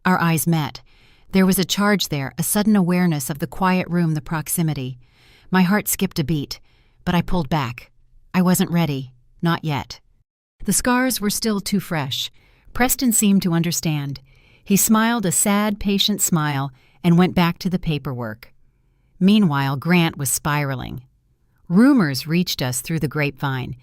Our eyes met. There was a charge there, a sudden awareness of the quiet room, the proximity. My heart skipped a beat, but I pulled back. I wasn't ready. Not yet. The scars were still too fresh. Preston seemed to understand. He smiled a sad, patient smile and went back to the paperwork. Meanwhile, Grant was spiraling. Rumors reached us through the grapevine.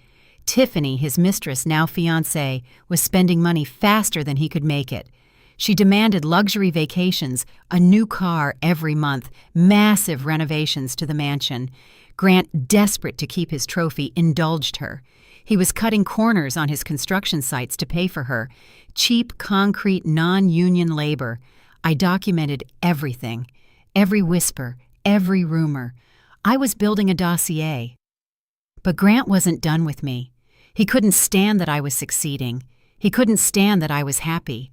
Tiffany, his mistress, now fiancée, was spending money faster than he could make it. She demanded luxury vacations, a new car every month, massive renovations to the mansion. Grant, desperate to keep his trophy, indulged her. He was cutting corners on his construction sites to pay for her. Cheap, concrete, non-union labor. I documented everything. Every whisper, every rumor. I was building a dossier. But Grant wasn't done with me. He couldn't stand that I was succeeding. He couldn't stand that I was happy.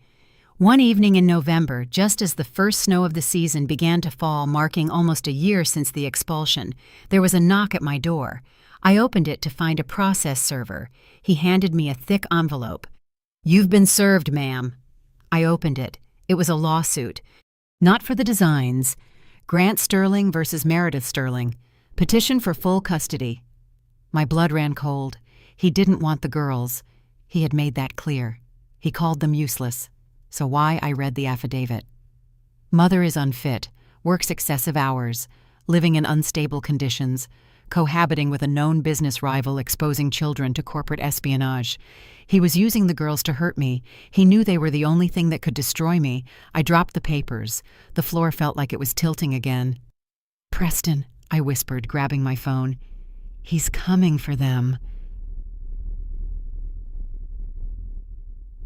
One evening in November, just as the first snow of the season began to fall, marking almost a year since the expulsion, there was a knock at my door. I opened it to find a process server. He handed me a thick envelope. "You've been served, ma'am." I opened it. It was a lawsuit. Not for the designs. Grant Sterling versus Meredith Sterling. Petition for full custody. My blood ran cold. He didn't want the girls. He had made that clear. He called them useless. So why I read the affidavit. Mother is unfit, works excessive hours, living in unstable conditions, cohabiting with a known business rival, exposing children to corporate espionage. He was using the girls to hurt me. He knew they were the only thing that could destroy me. I dropped the papers. The floor felt like it was tilting again. "Preston," I whispered, grabbing my phone. "He's coming for them."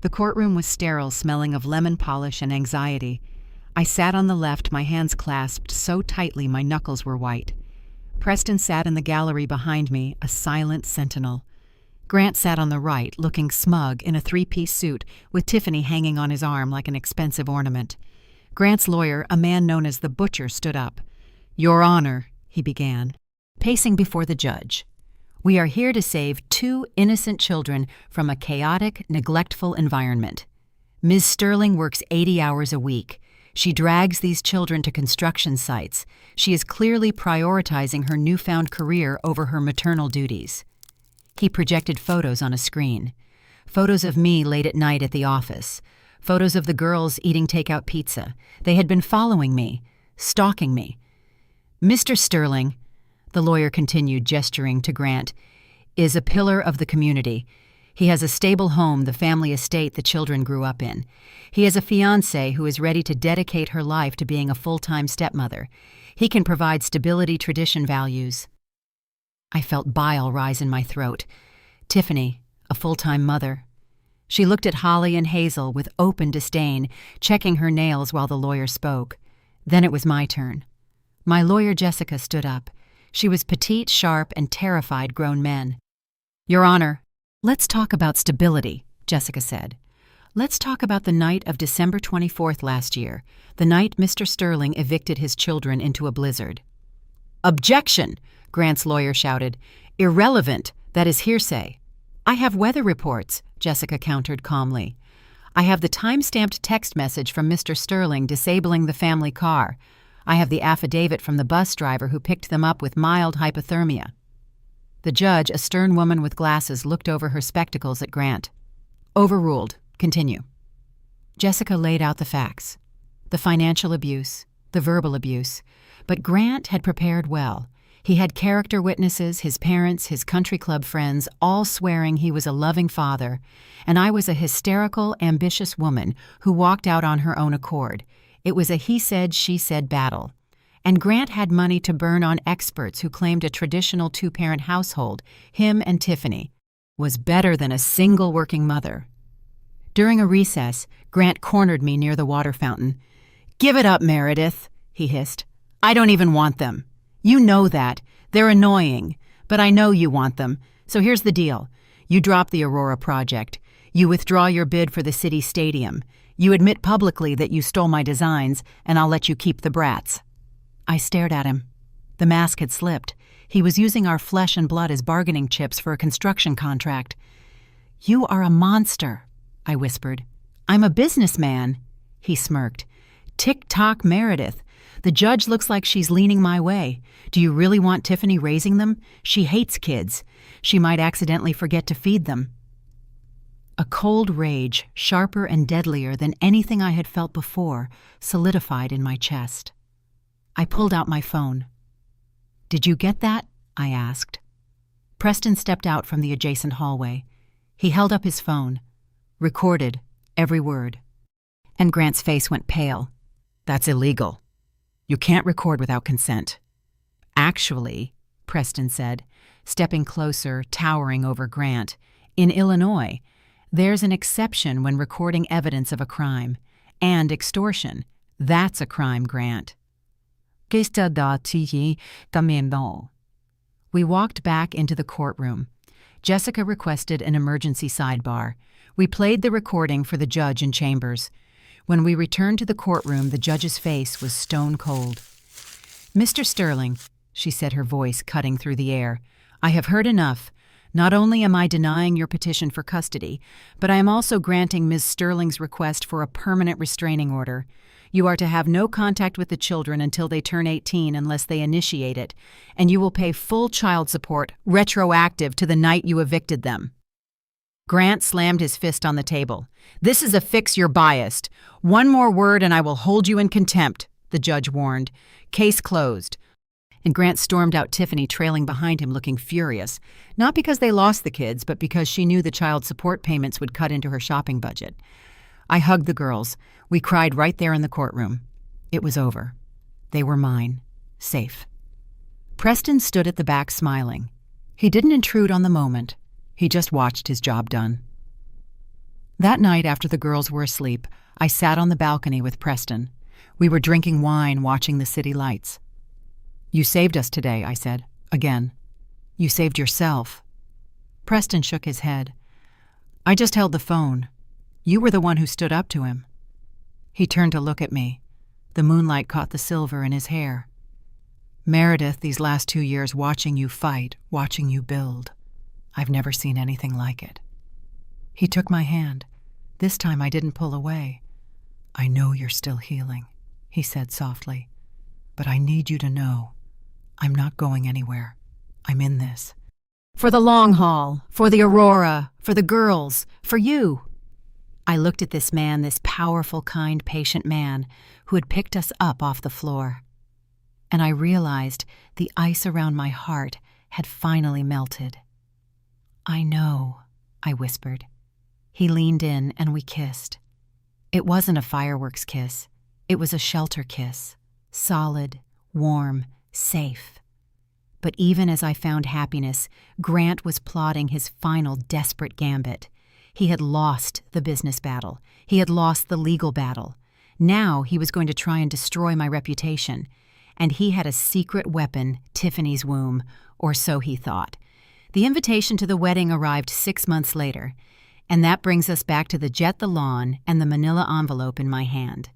The courtroom was sterile, smelling of lemon polish and anxiety. I sat on the left, my hands clasped so tightly my knuckles were white. Preston sat in the gallery behind me, a silent sentinel. Grant sat on the right, looking smug, in a three-piece suit, with Tiffany hanging on his arm like an expensive ornament. Grant's lawyer, a man known as the Butcher, stood up. "Your Honor," he began, pacing before the judge. "We are here to save 2 innocent children from a chaotic, neglectful environment. Ms. Sterling works 80 hours a week. She drags these children to construction sites. She is clearly prioritizing her newfound career over her maternal duties." He projected photos on a screen. Photos of me late at night at the office. Photos of the girls eating takeout pizza. They had been following me, stalking me. "Mr. Sterling," the lawyer continued, gesturing to Grant, "is a pillar of the community. He has a stable home, the family estate the children grew up in. He has a fiancée who is ready to dedicate her life to being a full-time stepmother. He can provide stability, tradition, values." I felt bile rise in my throat. Tiffany, a full-time mother. She looked at Holly and Hazel with open disdain, checking her nails while the lawyer spoke. Then it was my turn. My lawyer Jessica stood up. She was petite, sharp, and terrified grown men. "Your Honor, let's talk about stability," Jessica said. "Let's talk about the night of December 24th last year, the night Mr. Sterling evicted his children into a blizzard." "Objection!" Grant's lawyer shouted. "Irrelevant. That is hearsay." "I have weather reports," Jessica countered calmly. "I have the time-stamped text message from Mr. Sterling disabling the family car. I have the affidavit from the bus driver who picked them up with mild hypothermia." The judge, a stern woman with glasses, looked over her spectacles at Grant. "Overruled. Continue." Jessica laid out the facts. The financial abuse, the verbal abuse. But Grant had prepared well. He had character witnesses, his parents, his country club friends, all swearing he was a loving father, and I was a hysterical, ambitious woman who walked out on her own accord. It was a he-said, she-said battle. And Grant had money to burn on experts who claimed a traditional 2-parent household, him and Tiffany, was better than a single working mother. During a recess, Grant cornered me near the water fountain. "Give it up, Meredith," he hissed. "I don't even want them. You know that. They're annoying. But I know you want them. So here's the deal. You drop the Aurora project. You withdraw your bid for the city stadium. You admit publicly that you stole my designs, and I'll let you keep the brats." I stared at him. The mask had slipped. He was using our flesh and blood as bargaining chips for a construction contract. "You are a monster," I whispered. "I'm a businessman." He smirked. "Tick-tock Meredith. The judge looks like she's leaning my way. Do you really want Tiffany raising them? She hates kids. She might accidentally forget to feed them." A cold rage, sharper and deadlier than anything I had felt before, solidified in my chest. I pulled out my phone. "Did you get that?" I asked. Preston stepped out from the adjacent hallway. He held up his phone, recorded every word. And Grant's face went pale. "That's illegal. You can't record without consent." "Actually," Preston said, stepping closer, towering over Grant, "in Illinois, there's an exception when recording evidence of a crime. And extortion. That's a crime, Grant." We walked back into the courtroom. Jessica requested an emergency sidebar. We played the recording for the judge in chambers. When we returned to the courtroom, the judge's face was stone cold. "Mr. Sterling," she said, her voice cutting through the air, "I have heard enough. Not only am I denying your petition for custody, but I am also granting Ms. Sterling's request for a permanent restraining order. You are to have no contact with the children until they turn 18 unless they initiate it, and you will pay full child support, retroactive to the night you evicted them." Grant slammed his fist on the table. "This is a fix you're biased. One more word and I will hold you in contempt," the judge warned. "Case closed." And Grant stormed out, Tiffany trailing behind him looking furious, not because they lost the kids, but because she knew the child support payments would cut into her shopping budget. I hugged the girls. We cried right there in the courtroom. It was over. They were mine. Safe. Preston stood at the back smiling. He didn't intrude on the moment. He just watched his job done. That night, after the girls were asleep, I sat on the balcony with Preston. We were drinking wine, watching the city lights. "You saved us today," I said. Again. "You saved yourself." Preston shook his head. "I just held the phone. You were the one who stood up to him." He turned to look at me. The moonlight caught the silver in his hair. "Meredith, these last 2 years watching you fight, watching you build. I've never seen anything like it." He took my hand. This time I didn't pull away. "I know you're still healing," he said softly. "But I need you to know I'm not going anywhere. I'm in this. For the long haul, for the Aurora, for the girls, for you." I looked at this man, this powerful, kind, patient man who had picked us up off the floor. And I realized the ice around my heart had finally melted. "I know," I whispered. He leaned in and we kissed. It wasn't a fireworks kiss. It was a shelter kiss. Solid, warm, safe. But even as I found happiness, Grant was plotting his final desperate gambit. He had lost the business battle. He had lost the legal battle. Now he was going to try and destroy my reputation. And he had a secret weapon, Tiffany's womb, or so he thought. The invitation to the wedding arrived 6 months later. And that brings us back to the jet, the lawn, and the manila envelope in my hand.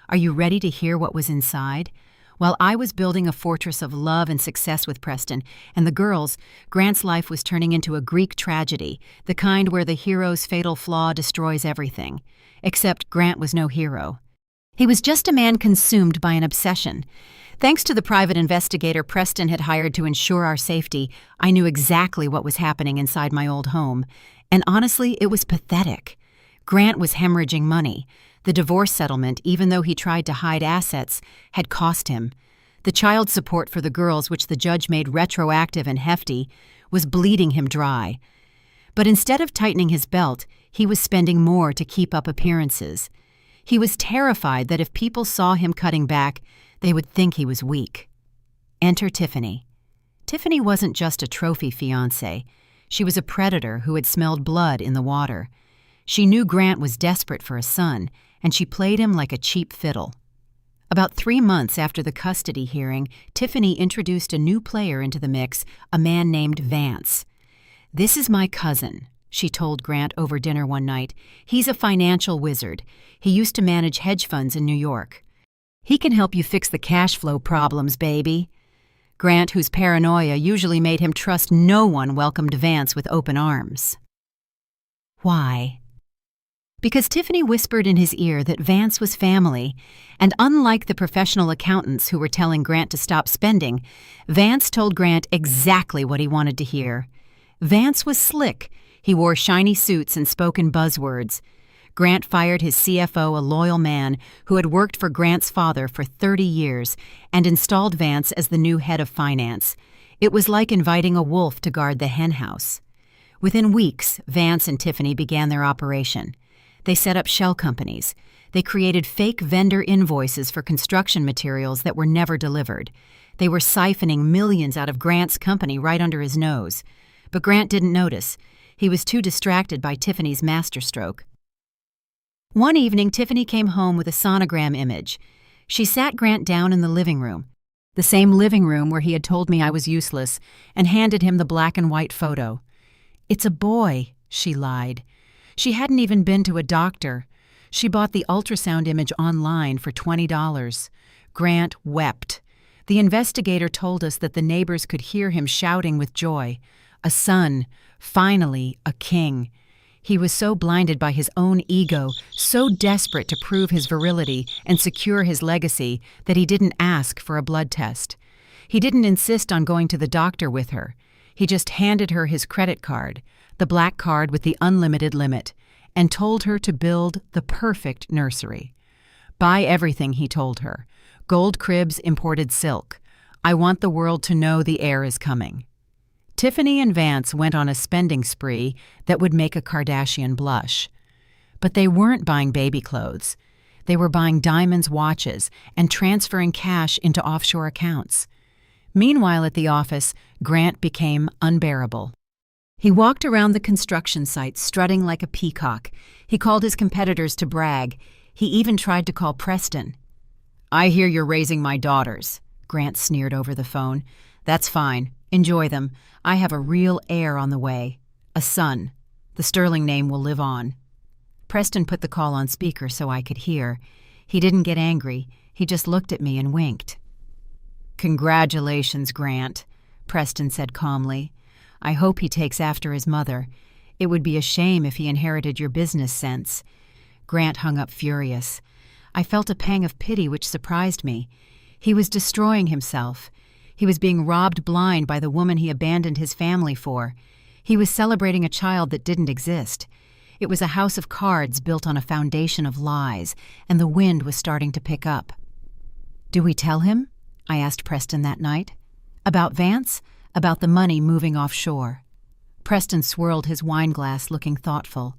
Are you ready to hear what was inside? While I was building a fortress of love and success with Preston and the girls, Grant's life was turning into a Greek tragedy, the kind where the hero's fatal flaw destroys everything. Except Grant was no hero. He was just a man consumed by an obsession. Thanks to the private investigator Preston had hired to ensure our safety, I knew exactly what was happening inside my old home. And honestly, it was pathetic. Grant was hemorrhaging money. The divorce settlement, even though he tried to hide assets, had cost him. The child support for the girls, which the judge made retroactive and hefty, was bleeding him dry. But instead of tightening his belt, he was spending more to keep up appearances. He was terrified that if people saw him cutting back, they would think he was weak. Enter Tiffany. Tiffany wasn't just a trophy fiancée. She was a predator who had smelled blood in the water. She knew Grant was desperate for a son, and she played him like a cheap fiddle. About 3 months after the custody hearing, Tiffany introduced a new player into the mix, a man named Vance. "This is my cousin," she told Grant over dinner one night. "He's a financial wizard. He used to manage hedge funds in New York. He can help you fix the cash flow problems, baby." Grant, whose paranoia usually made him trust no one, welcomed Vance with open arms. Why? Because Tiffany whispered in his ear that Vance was family, and unlike the professional accountants who were telling Grant to stop spending, Vance told Grant exactly what he wanted to hear. Vance was slick. He wore shiny suits and spoke in buzzwords. Grant fired his CFO, a loyal man who had worked for Grant's father for 30 years, and installed Vance as the new head of finance. It was like inviting a wolf to guard the henhouse. Within weeks, Vance and Tiffany began their operation. They set up shell companies. They created fake vendor invoices for construction materials that were never delivered. They were siphoning millions out of Grant's company right under his nose. But Grant didn't notice. He was too distracted by Tiffany's masterstroke. One evening, Tiffany came home with a sonogram image. She sat Grant down in the living room, the same living room where he had told me I was useless, and handed him the black and white photo. "It's a boy," she lied. She hadn't even been to a doctor. She bought the ultrasound image online for $20. Grant wept. The investigator told us that the neighbors could hear him shouting with joy. A son, finally a king. He was so blinded by his own ego, so desperate to prove his virility and secure his legacy, that he didn't ask for a blood test. He didn't insist on going to the doctor with her. He just handed her his credit card, the black card with the unlimited limit, and told her to build the perfect nursery. Buy everything, he told her. Gold cribs, imported silk. I want the world to know the heir is coming. Tiffany and Vance went on a spending spree that would make a Kardashian blush. But they weren't buying baby clothes. They were buying diamonds, watches, and transferring cash into offshore accounts. Meanwhile, at the office, Grant became unbearable. He walked around the construction site strutting like a peacock. He called his competitors to brag. He even tried to call Preston. "I hear you're raising my daughters," Grant sneered over the phone. "That's fine. Enjoy them. I have a real heir on the way. A son. The Sterling name will live on." Preston put the call on speaker so I could hear. He didn't get angry. He just looked at me and winked. "Congratulations, Grant," Preston said calmly. "I hope he takes after his mother. It would be a shame if he inherited your business sense." Grant hung up furious. I felt a pang of pity which surprised me. He was destroying himself. He was being robbed blind by the woman he abandoned his family for. He was celebrating a child that didn't exist. It was a house of cards built on a foundation of lies, and the wind was starting to pick up. "Do we tell him?" I asked Preston that night. "About Vance? About the money moving offshore?" Preston swirled his wineglass, looking thoughtful.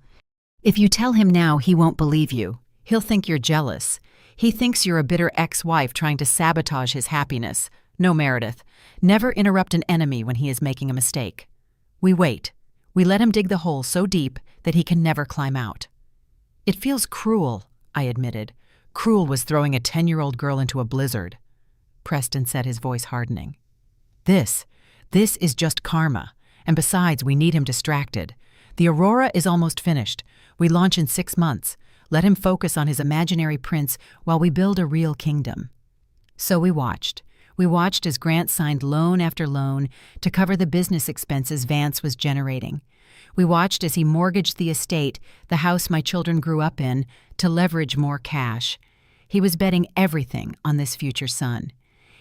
"If you tell him now, he won't believe you. He'll think you're jealous. He thinks you're a bitter ex-wife trying to sabotage his happiness. No, Meredith. Never interrupt an enemy when he is making a mistake. We wait. We let him dig the hole so deep that he can never climb out." "It feels cruel," I admitted. "Cruel was throwing a 10-year-old girl into a blizzard." Preston said, his voice hardening. This is just karma. And besides, we need him distracted. The Aurora is almost finished. We launch in 6 months. Let him focus on his imaginary prince while we build a real kingdom." So we watched. We watched as Grant signed loan after loan to cover the business expenses Vance was generating. We watched as he mortgaged the estate, the house my children grew up in, to leverage more cash. He was betting everything on this future son.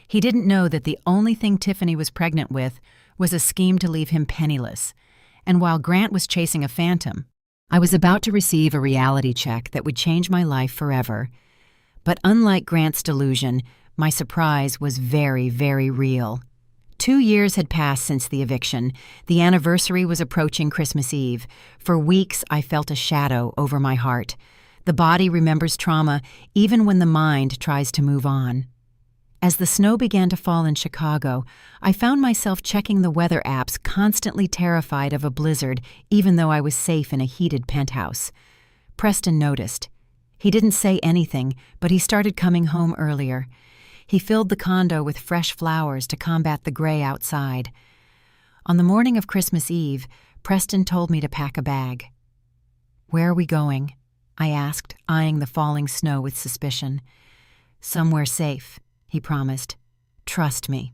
He didn't know that the only thing Tiffany was pregnant with was a scheme to leave him penniless. And while Grant was chasing a phantom, I was about to receive a reality check that would change my life forever. But unlike Grant's delusion, my surprise was very, very real. 2 years had passed since the eviction. The anniversary was approaching Christmas Eve. For weeks, I felt a shadow over my heart. The body remembers trauma even when the mind tries to move on. As the snow began to fall in Chicago, I found myself checking the weather apps, constantly terrified of a blizzard, even though I was safe in a heated penthouse. Preston noticed. He didn't say anything, but he started coming home earlier. He filled the condo with fresh flowers to combat the gray outside. On the morning of Christmas Eve, Preston told me to pack a bag. "Where are we going?" I asked, eyeing the falling snow with suspicion. "Somewhere safe," he promised. "Trust me."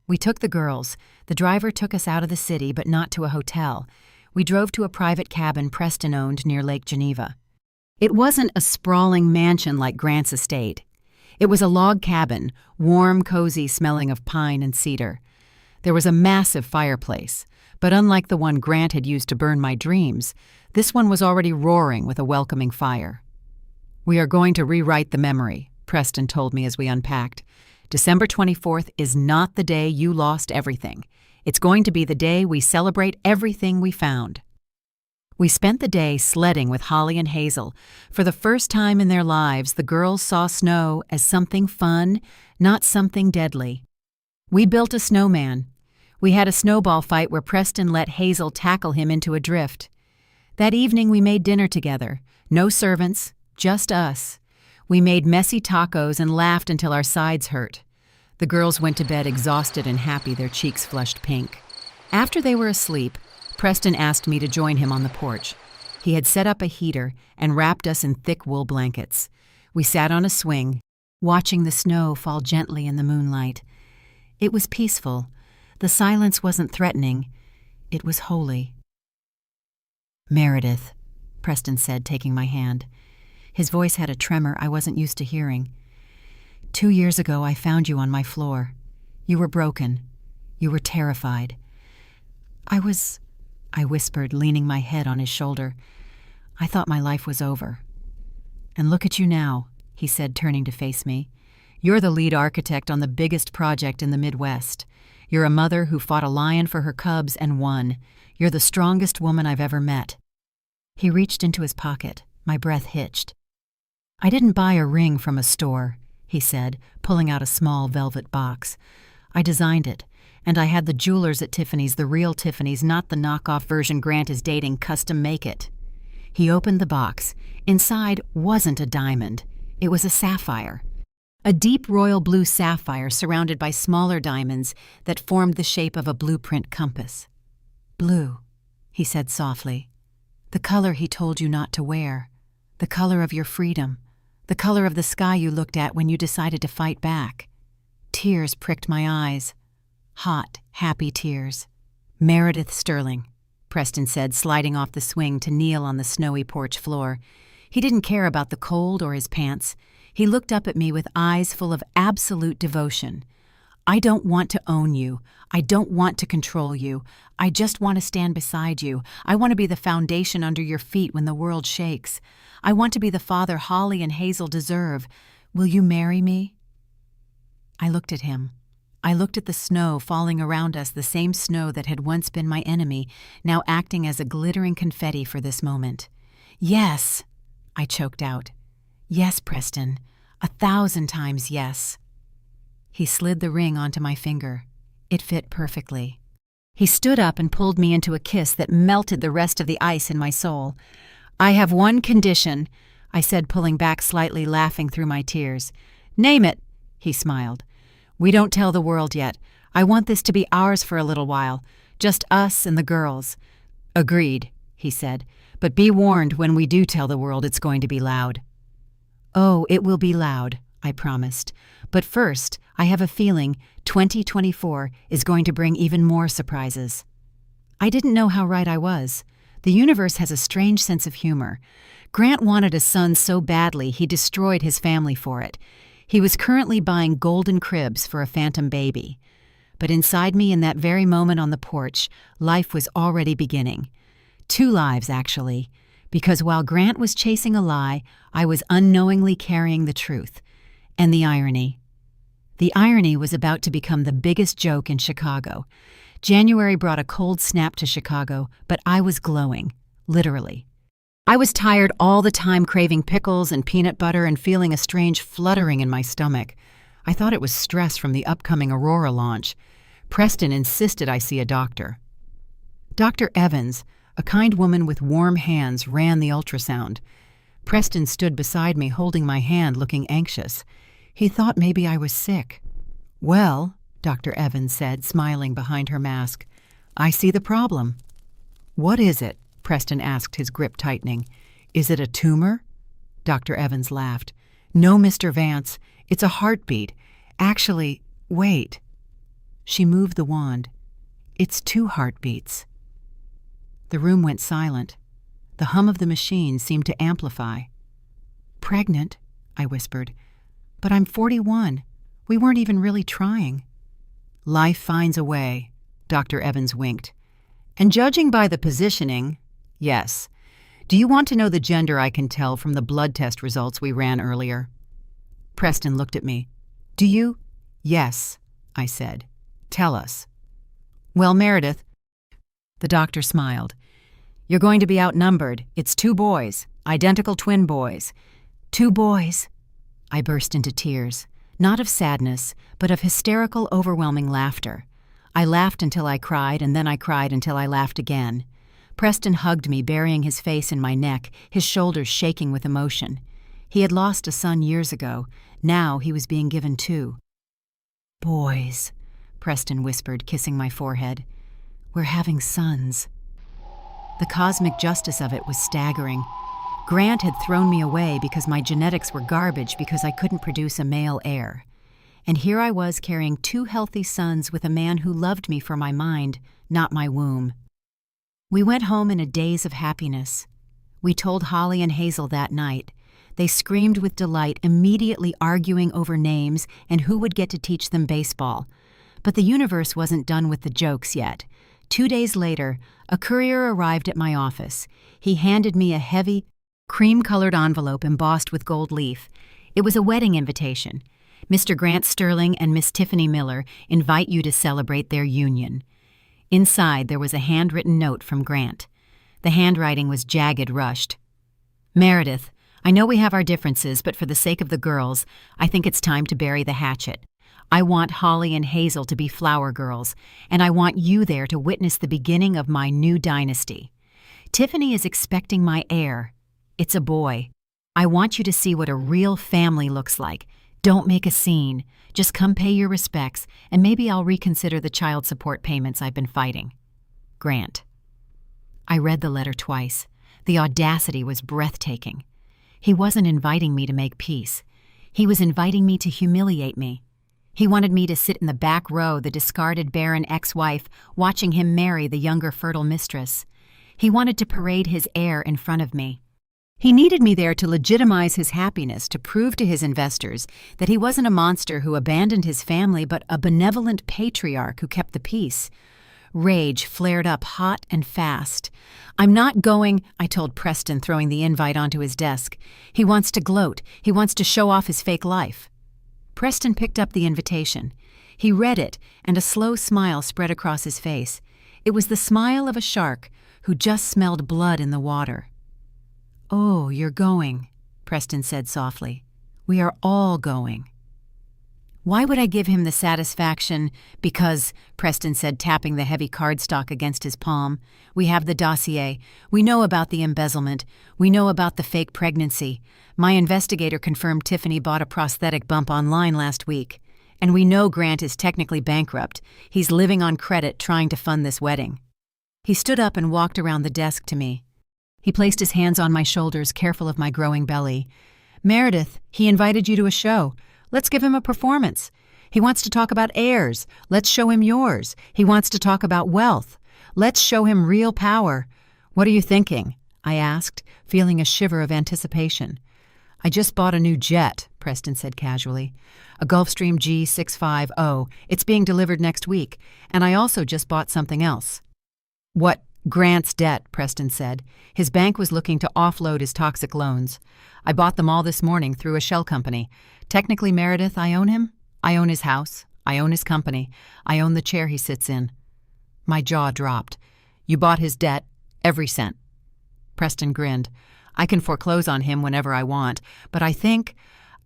We took the girls. The driver took us out of the city, but not to a hotel. We drove to a private cabin Preston owned near Lake Geneva. It wasn't a sprawling mansion like Grant's estate. It was a log cabin, warm, cozy, smelling of pine and cedar. There was a massive fireplace, but unlike the one Grant had used to burn my dreams, this one was already roaring with a welcoming fire. "We are going to rewrite the memory," Preston told me as we unpacked. December 24th is not the day you lost everything. It's going to be the day we celebrate everything we found. We spent the day sledding with Holly and Hazel. For the first time in their lives, the girls saw snow as something fun, not something deadly. We built a snowman. We had a snowball fight where Preston let Hazel tackle him into a drift. That evening we made dinner together. No servants, just us. We made messy tacos and laughed until our sides hurt. The girls went to bed exhausted and happy, their cheeks flushed pink. After they were asleep, Preston asked me to join him on the porch. He had set up a heater and wrapped us in thick wool blankets. We sat on a swing, watching the snow fall gently in the moonlight. It was peaceful. The silence wasn't threatening. It was holy. "Meredith," Preston said, taking my hand. His voice had a tremor I wasn't used to hearing. 2 years ago, I found you on my floor. You were broken. You were terrified. I whispered, leaning my head on his shoulder. I thought my life was over. "And look at you now," he said, turning to face me. "You're the lead architect on the biggest project in the Midwest. You're a mother who fought a lion for her cubs and won. You're the strongest woman I've ever met." He reached into his pocket. My breath hitched. "I didn't buy a ring from a store," he said, pulling out a small velvet box. "I designed it, and I had the jewelers at Tiffany's, the real Tiffany's, not the knockoff version Grant is dating, custom make it." He opened the box. Inside wasn't a diamond. It was a sapphire. A deep royal blue sapphire surrounded by smaller diamonds that formed the shape of a blueprint compass. "Blue," he said softly. "The color he told you not to wear. The color of your freedom. The color of the sky you looked at when you decided to fight back." Tears pricked my eyes. Hot, happy tears. "Meredith Sterling," Preston said, sliding off the swing to kneel on the snowy porch floor. He didn't care about the cold or his pants. He looked up at me with eyes full of absolute devotion. "I don't want to own you. I don't want to control you. I just want to stand beside you. I want to be the foundation under your feet when the world shakes. I want to be the father Holly and Hazel deserve. Will you marry me?" I looked at him. I looked at the snow falling around us, the same snow that had once been my enemy, now acting as a glittering confetti for this moment. "Yes," I choked out. "Yes, Preston. 1,000 times yes." He slid the ring onto my finger. It fit perfectly. He stood up and pulled me into a kiss that melted the rest of the ice in my soul. "I have one condition," I said, pulling back slightly, laughing through my tears. "Name it," he smiled. "We don't tell the world yet. I want this to be ours for a little while. Just us and the girls." "Agreed," he said. "But be warned, when we do tell the world, it's going to be loud." "Oh, it will be loud," I promised. "But first, I have a feeling 2024 is going to bring even more surprises." I didn't know how right I was. The universe has a strange sense of humor. Grant wanted a son so badly he destroyed his family for it. He was currently buying golden cribs for a phantom baby. But inside me, in that very moment on the porch, life was already beginning. 2 lives, actually. Because while Grant was chasing a lie, I was unknowingly carrying the truth. And the irony. The irony was about to become the biggest joke in Chicago. January brought a cold snap to Chicago, but I was glowing, literally. I was tired all the time, craving pickles and peanut butter and feeling a strange fluttering in my stomach. I thought it was stress from the upcoming Aurora launch. Preston insisted I see a doctor. Dr. Evans, a kind woman with warm hands, ran the ultrasound. Preston stood beside me, holding my hand, looking anxious. He thought maybe I was sick. "Well," Dr. Evans said, smiling behind her mask, "I see the problem." "What is it?" Preston asked, his grip tightening. "Is it a tumor?" Dr. Evans laughed. "No, Mr. Vance. It's a heartbeat. Actually, wait." She moved the wand. "It's 2 heartbeats." The room went silent. The hum of the machine seemed to amplify. "Pregnant," I whispered. "But I'm 41. We weren't even really trying." "Life finds a way," Dr. Evans winked. "And judging by the positioning, yes. Do you want to know the gender I can tell from the blood test results we ran earlier?" Preston looked at me. "Do you?" Yes, I said. Tell us. Well, Meredith, the doctor smiled. You're going to be outnumbered. It's 2 boys, identical twin boys. 2 boys. I burst into tears, not of sadness, but of hysterical, overwhelming laughter. I laughed until I cried, and then I cried until I laughed again. Preston hugged me, burying his face in my neck, his shoulders shaking with emotion. He had lost a son years ago. Now he was being given 2. Boys, Preston whispered, kissing my forehead. We're having sons. The cosmic justice of it was staggering. Grant had thrown me away because my genetics were garbage because I couldn't produce a male heir. And here I was carrying 2 healthy sons with a man who loved me for my mind, not my womb. We went home in a daze of happiness. We told Holly and Hazel that night. They screamed with delight, immediately arguing over names and who would get to teach them baseball. But the universe wasn't done with the jokes yet. 2 days later, a courier arrived at my office. He handed me a heavy, cream-colored envelope embossed with gold leaf. It was a wedding invitation. Mr. Grant Sterling and Miss Tiffany Miller invite you to celebrate their union. Inside, there was a handwritten note from Grant. The handwriting was jagged, rushed. Meredith, I know we have our differences, but for the sake of the girls, I think it's time to bury the hatchet. I want Holly and Hazel to be flower girls, and I want you there to witness the beginning of my new dynasty. Tiffany is expecting my heir. It's a boy. I want you to see what a real family looks like. Don't make a scene. Just come pay your respects, and maybe I'll reconsider the child support payments I've been fighting. Grant. I read the letter twice. The audacity was breathtaking. He wasn't inviting me to make peace. He was inviting me to humiliate me. He wanted me to sit in the back row, the discarded barren ex-wife, watching him marry the younger fertile mistress. He wanted to parade his heir in front of me. He needed me there to legitimize his happiness, to prove to his investors that he wasn't a monster who abandoned his family, but a benevolent patriarch who kept the peace. Rage flared up hot and fast. I'm not going, I told Preston, throwing the invite onto his desk. He wants to gloat. He wants to show off his fake life. Preston picked up the invitation. He read it, and a slow smile spread across his face. It was the smile of a shark who just smelled blood in the water. Oh, you're going, Preston said softly. We are all going. Why would I give him the satisfaction? Because, Preston said, tapping the heavy cardstock against his palm, we have the dossier. We know about the embezzlement. We know about the fake pregnancy. My investigator confirmed Tiffany bought a prosthetic bump online last week. And we know Grant is technically bankrupt. He's living on credit trying to fund this wedding. He stood up and walked around the desk to me. He placed his hands on my shoulders, careful of my growing belly. Meredith, he invited you to a show. Let's give him a performance. He wants to talk about heirs. Let's show him yours. He wants to talk about wealth. Let's show him real power. What are you thinking? I asked, feeling a shiver of anticipation. I just bought a new jet, Preston said casually. A Gulfstream G650. It's being delivered next week. And I also just bought something else. What? Grant's debt, Preston said. His bank was looking to offload his toxic loans. I bought them all this morning through a shell company. Technically, Meredith, I own him. I own his house. I own his company. I own the chair he sits in. My jaw dropped. You bought his debt, every cent. Preston grinned. I can foreclose on him whenever I want, but I think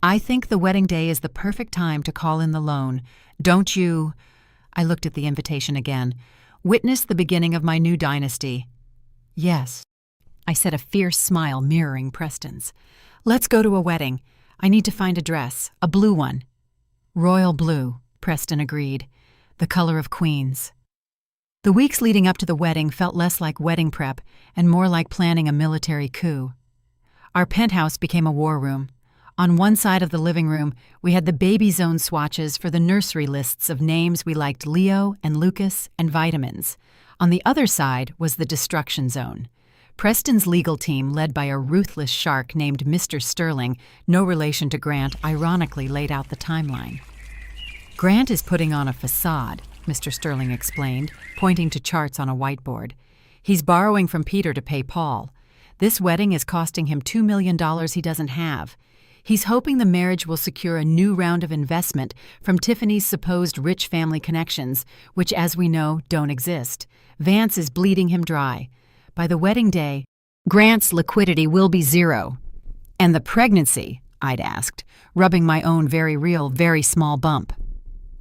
the wedding day is the perfect time to call in the loan. Don't you? I looked at the invitation again. Witness the beginning of my new dynasty. Yes, I said, a fierce smile mirroring Preston's. Let's go to a wedding. I need to find a dress, a blue one. Royal blue, Preston agreed, the color of queens. The weeks leading up to the wedding felt less like wedding prep and more like planning a military coup. Our penthouse became a war room. On one side of the living room, we had the baby zone swatches for the nursery lists of names we liked: Leo and Lucas and vitamins. On the other side was the destruction zone. Preston's legal team, led by a ruthless shark named Mr. Sterling, no relation to Grant, ironically laid out the timeline. Grant is putting on a facade, Mr. Sterling explained, pointing to charts on a whiteboard. He's borrowing from Peter to pay Paul. This wedding is costing him $2 million he doesn't have. He's hoping the marriage will secure a new round of investment from Tiffany's supposed rich family connections, which, as we know, don't exist. Vance is bleeding him dry. By the wedding day, Grant's liquidity will be zero. And the pregnancy, I'd asked, rubbing my own very real, very small bump.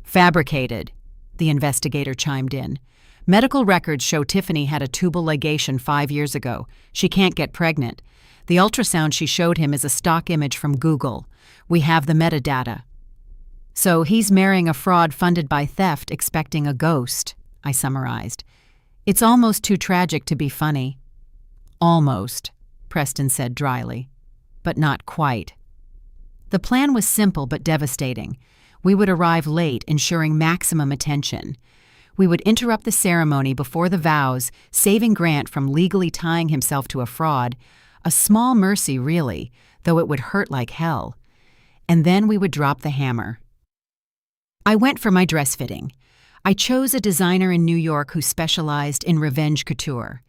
Fabricated, the investigator chimed in. Medical records show Tiffany had a tubal ligation 5 years ago. She can't get pregnant. The ultrasound she showed him is a stock image from Google. We have the metadata. So he's marrying a fraud funded by theft, expecting a ghost, I summarized. It's almost too tragic to be funny. Almost, Preston said dryly. But not quite. The plan was simple but devastating. We would arrive late, ensuring maximum attention. We would interrupt the ceremony before the vows, saving Grant from legally tying himself to a fraud. A small mercy, really, though it would hurt like hell. And then we would drop the hammer. I went for my dress fitting. I chose a designer in New York who specialized in revenge couture.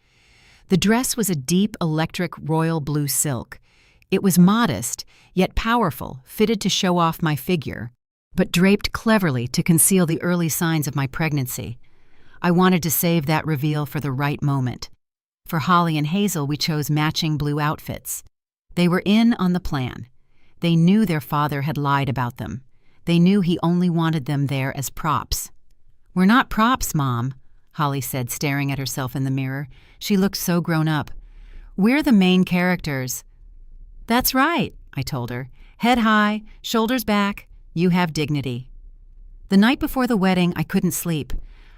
The dress was a deep electric royal blue silk. It was modest, yet powerful, fitted to show off my figure, but draped cleverly to conceal the early signs of my pregnancy. I wanted to save that reveal for the right moment. For Holly and Hazel, we chose matching blue outfits. They were in on the plan. They knew their father had lied about them. They knew he only wanted them there as props. "We're not props, Mom," Holly said, staring at herself in the mirror. She looked so grown up. "We're the main characters." "That's right," I told her. "Head high, shoulders back. You have dignity." The night before the wedding, I couldn't sleep.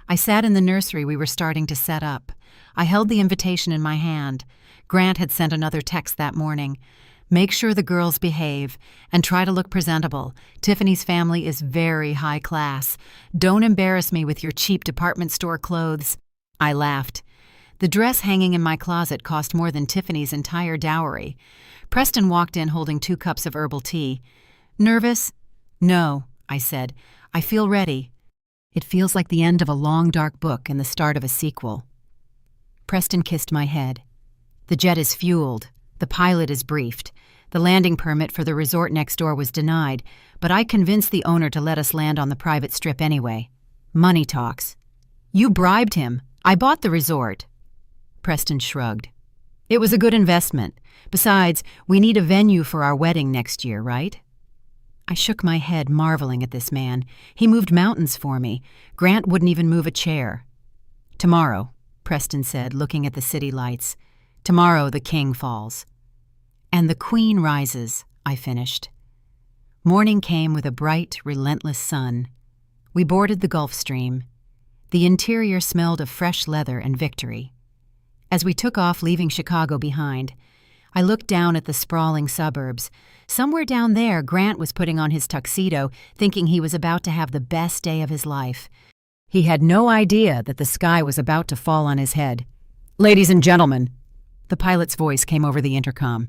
I sat in the nursery we were starting to set up. I held the invitation in my hand. Grant had sent another text that morning. "Make sure the girls behave and try to look presentable. Tiffany's family is very high class. Don't embarrass me with your cheap department store clothes." I laughed. The dress hanging in my closet cost more than Tiffany's entire dowry. Preston walked in holding 2 cups of herbal tea. "Nervous?" "No," I said. "I feel ready." It feels like the end of a long, dark book and the start of a sequel. Preston kissed my head. "The jet is fueled. The pilot is briefed. The landing permit for the resort next door was denied, but I convinced the owner to let us land on the private strip anyway. Money talks." "You bribed him. I bought the resort." Preston shrugged. "It was a good investment. Besides, we need a venue for our wedding next year, right?" I shook my head, marveling at this man. He moved mountains for me. Grant wouldn't even move a chair. "Tomorrow," Preston said, looking at the city lights. "Tomorrow the king falls." "And the queen rises," I finished. Morning came with a bright, relentless sun. We boarded the Gulf Stream. The interior smelled of fresh leather and victory. As we took off, leaving Chicago behind, I looked down at the sprawling suburbs. Somewhere down there, Grant was putting on his tuxedo, thinking he was about to have the best day of his life. He had no idea that the sky was about to fall on his head. "Ladies and gentlemen," the pilot's voice came over the intercom.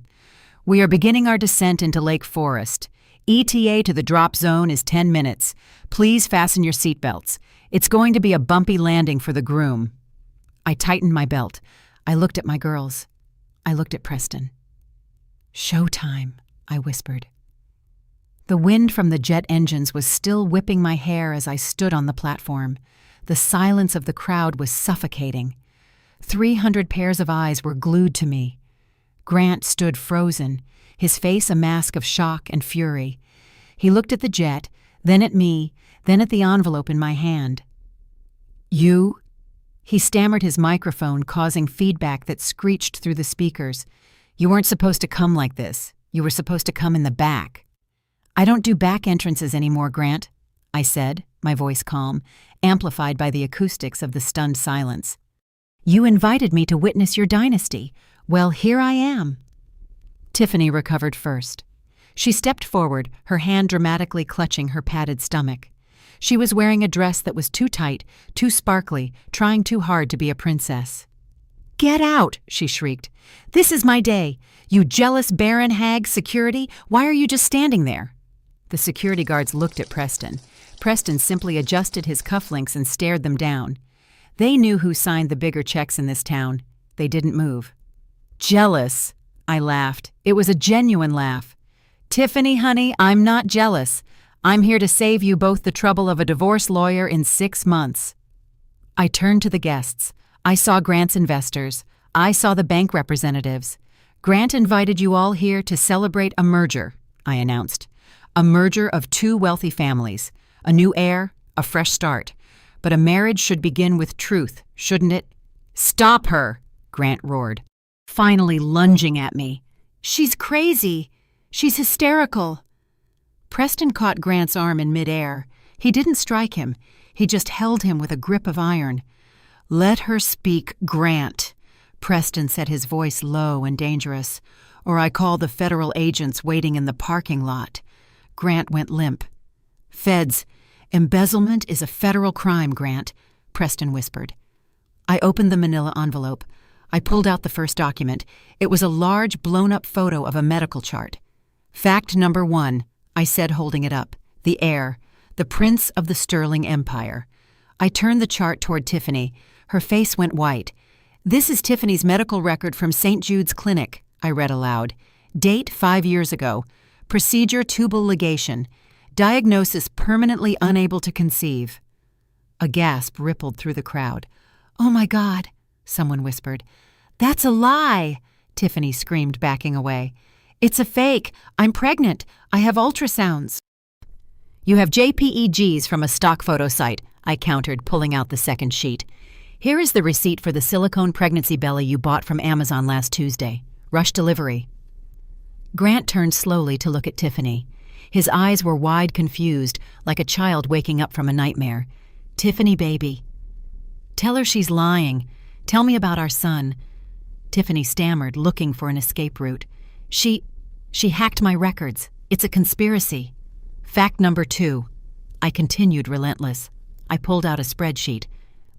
"We are beginning our descent into Lake Forest. ETA to the drop zone is 10 minutes. Please fasten your seatbelts. It's going to be a bumpy landing for the groom." I tightened my belt. I looked at my girls. I looked at Preston. "Showtime," I whispered. The wind from the jet engines was still whipping my hair as I stood on the platform. The silence of the crowd was suffocating. 300 pairs of eyes were glued to me. Grant stood frozen, his face a mask of shock and fury. He looked at the jet, then at me, then at the envelope in my hand. "You?" He stammered his microphone, causing feedback that screeched through the speakers. "You weren't supposed to come like this. You were supposed to come in the back." "I don't do back entrances anymore, Grant," I said, my voice calm, amplified by the acoustics of the stunned silence. "You invited me to witness your dynasty. Well, here I am." Tiffany recovered first. She stepped forward, her hand dramatically clutching her padded stomach. She was wearing a dress that was too tight, too sparkly, trying too hard to be a princess. "Get out!" she shrieked. "This is my day. You jealous barren hag security, why are you just standing there?" The security guards looked at Preston. Preston simply adjusted his cufflinks and stared them down. They knew who signed the bigger checks in this town. They didn't move. "Jealous," I laughed. It was a genuine laugh. Tiffany, honey, I'm not jealous. I'm here to save you both the trouble of a divorce lawyer in 6 months. I turned to the guests. I saw Grant's investors. I saw the bank representatives. Grant invited you all here to celebrate a merger, I announced. A merger of 2 wealthy families. A new heir, a fresh start. But a marriage should begin with truth, shouldn't it? Stop her, Grant roared, finally lunging at me. She's crazy. She's hysterical. Preston caught Grant's arm in midair. He didn't strike him. He just held him with a grip of iron. Let her speak, Grant, Preston said, his voice low and dangerous, or I call the federal agents waiting in the parking lot. Grant went limp. Feds, embezzlement is a federal crime, Grant, Preston whispered. I opened the manila envelope. I pulled out the first document. It was a large, blown-up photo of a medical chart. Fact number 1, I said, holding it up. The heir, the prince of the Sterling Empire. I turned the chart toward Tiffany. Her face went white. This is Tiffany's medical record from St. Jude's Clinic, I read aloud. Date 5 years ago. Procedure tubal ligation. Diagnosis permanently unable to conceive. A gasp rippled through the crowd. Oh my God, someone whispered. That's a lie, Tiffany screamed, backing away. It's a fake. I'm pregnant. I have ultrasounds. You have JPEGs from a stock photo site, I countered, pulling out the second sheet. Here is the receipt for the silicone pregnancy belly you bought from Amazon last Tuesday. Rush delivery. Grant turned slowly to look at Tiffany. His eyes were wide, confused, like a child waking up from a nightmare. Tiffany, baby. Tell her she's lying. Tell me about our son. Tiffany stammered, looking for an escape route. She hacked my records. It's a conspiracy. Fact number 2. I continued, relentless. I pulled out a spreadsheet.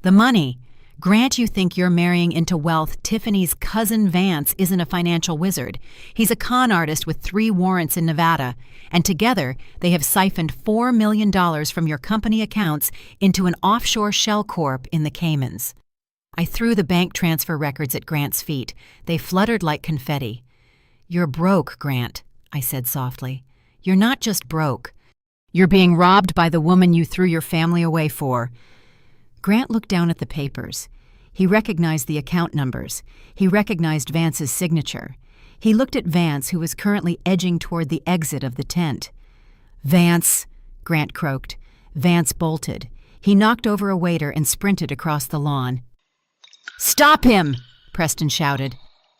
The money. Grant, you think you're marrying into wealth. Tiffany's cousin Vance isn't a financial wizard. He's a con artist with 3 warrants in Nevada, and together they have siphoned $4 million from your company accounts into an offshore shell corp in the Caymans. I threw the bank transfer records at Grant's feet. They fluttered like confetti. You're broke, Grant, I said softly. You're not just broke. You're being robbed by the woman you threw your family away for. Grant looked down at the papers. He recognized the account numbers. He recognized Vance's signature. He looked at Vance, who was currently edging toward the exit of the tent. Vance, Grant croaked. Vance bolted. He knocked over a waiter and sprinted across the lawn. Stop him, Preston shouted.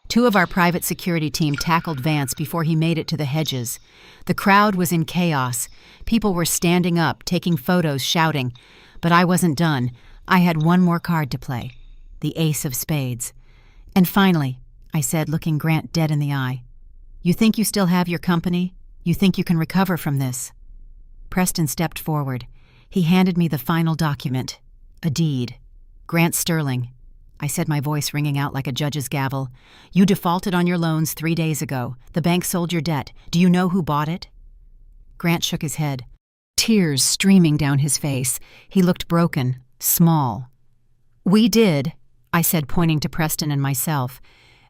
2 of our private security team tackled Vance before he made it to the hedges. The crowd was in chaos. People were standing up, taking photos, shouting. But I wasn't done. I had one more card to play. The ace of spades. And finally, I said, looking Grant dead in the eye, you think you still have your company? You think you can recover from this? Preston stepped forward. He handed me the final document. A deed. Grant Sterling. I said, my voice ringing out like a judge's gavel. You defaulted on your loans 3 days ago. The bank sold your debt. Do you know who bought it? Grant shook his head. Tears streaming down his face. He looked broken, small. We did, I said, pointing to Preston and myself.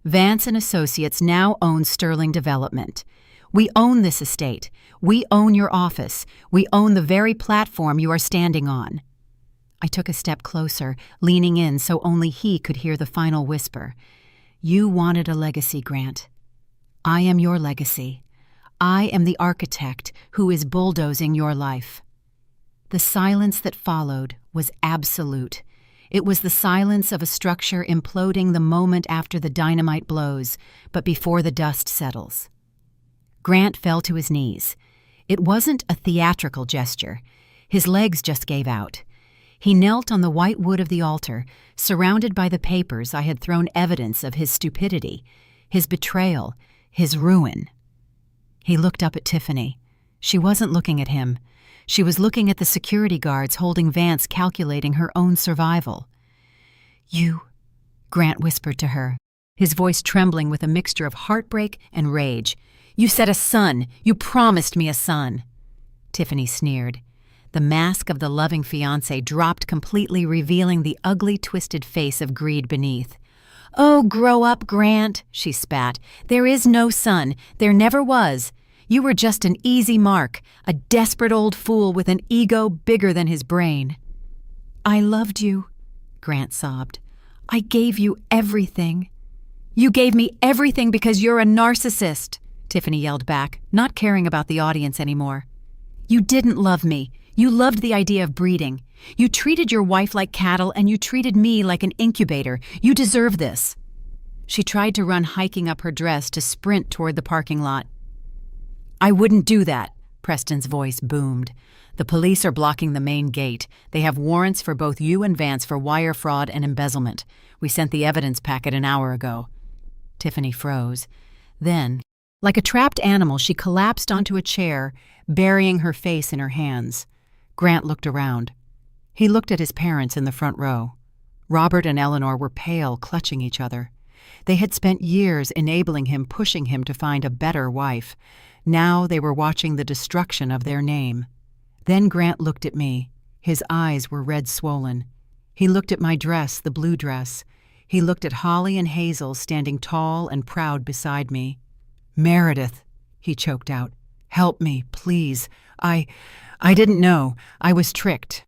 Vance and Associates now own Sterling Development. We own this estate. We own your office. We own the very platform you are standing on. I took a step closer, leaning in so only he could hear the final whisper. You wanted a legacy, Grant. I am your legacy. I am the architect who is bulldozing your life. The silence that followed was absolute. It was the silence of a structure imploding the moment after the dynamite blows, but before the dust settles. Grant fell to his knees. It wasn't a theatrical gesture. His legs just gave out. He knelt on the white wood of the altar, surrounded by the papers I had thrown evidence of his stupidity, his betrayal, his ruin. He looked up at Tiffany. She wasn't looking at him. She was looking at the security guards holding Vance, calculating her own survival. You, Grant whispered to her, his voice trembling with a mixture of heartbreak and rage. You said a son. You promised me a son. Tiffany sneered. The mask of the loving fiancé dropped completely, revealing the ugly, twisted face of greed beneath. Oh, grow up, Grant, she spat. There is no son. There never was. You were just an easy mark, a desperate old fool with an ego bigger than his brain." "I loved you," Grant sobbed. "I gave you everything." "You gave me everything because you're a narcissist," Tiffany yelled back, not caring about the audience anymore. "You didn't love me. You loved the idea of breeding. You treated your wife like cattle and you treated me like an incubator. You deserve this." She tried to run hiking up her dress to sprint toward the parking lot. "I wouldn't do that," Preston's voice boomed. "The police are blocking the main gate. They have warrants for both you and Vance for wire fraud and embezzlement. We sent the evidence packet an hour ago." Tiffany froze. Then, like a trapped animal, she collapsed onto a chair, burying her face in her hands. Grant looked around. He looked at his parents in the front row. Robert and Eleanor were pale, clutching each other. They had spent years enabling him, pushing him to find a better wife. Now they were watching the destruction of their name. Then Grant looked at me. His eyes were red-swollen. He looked at my dress, the blue dress. He looked at Holly and Hazel standing tall and proud beside me. "Meredith," he choked out. "Help me, please. I didn't know. I was tricked."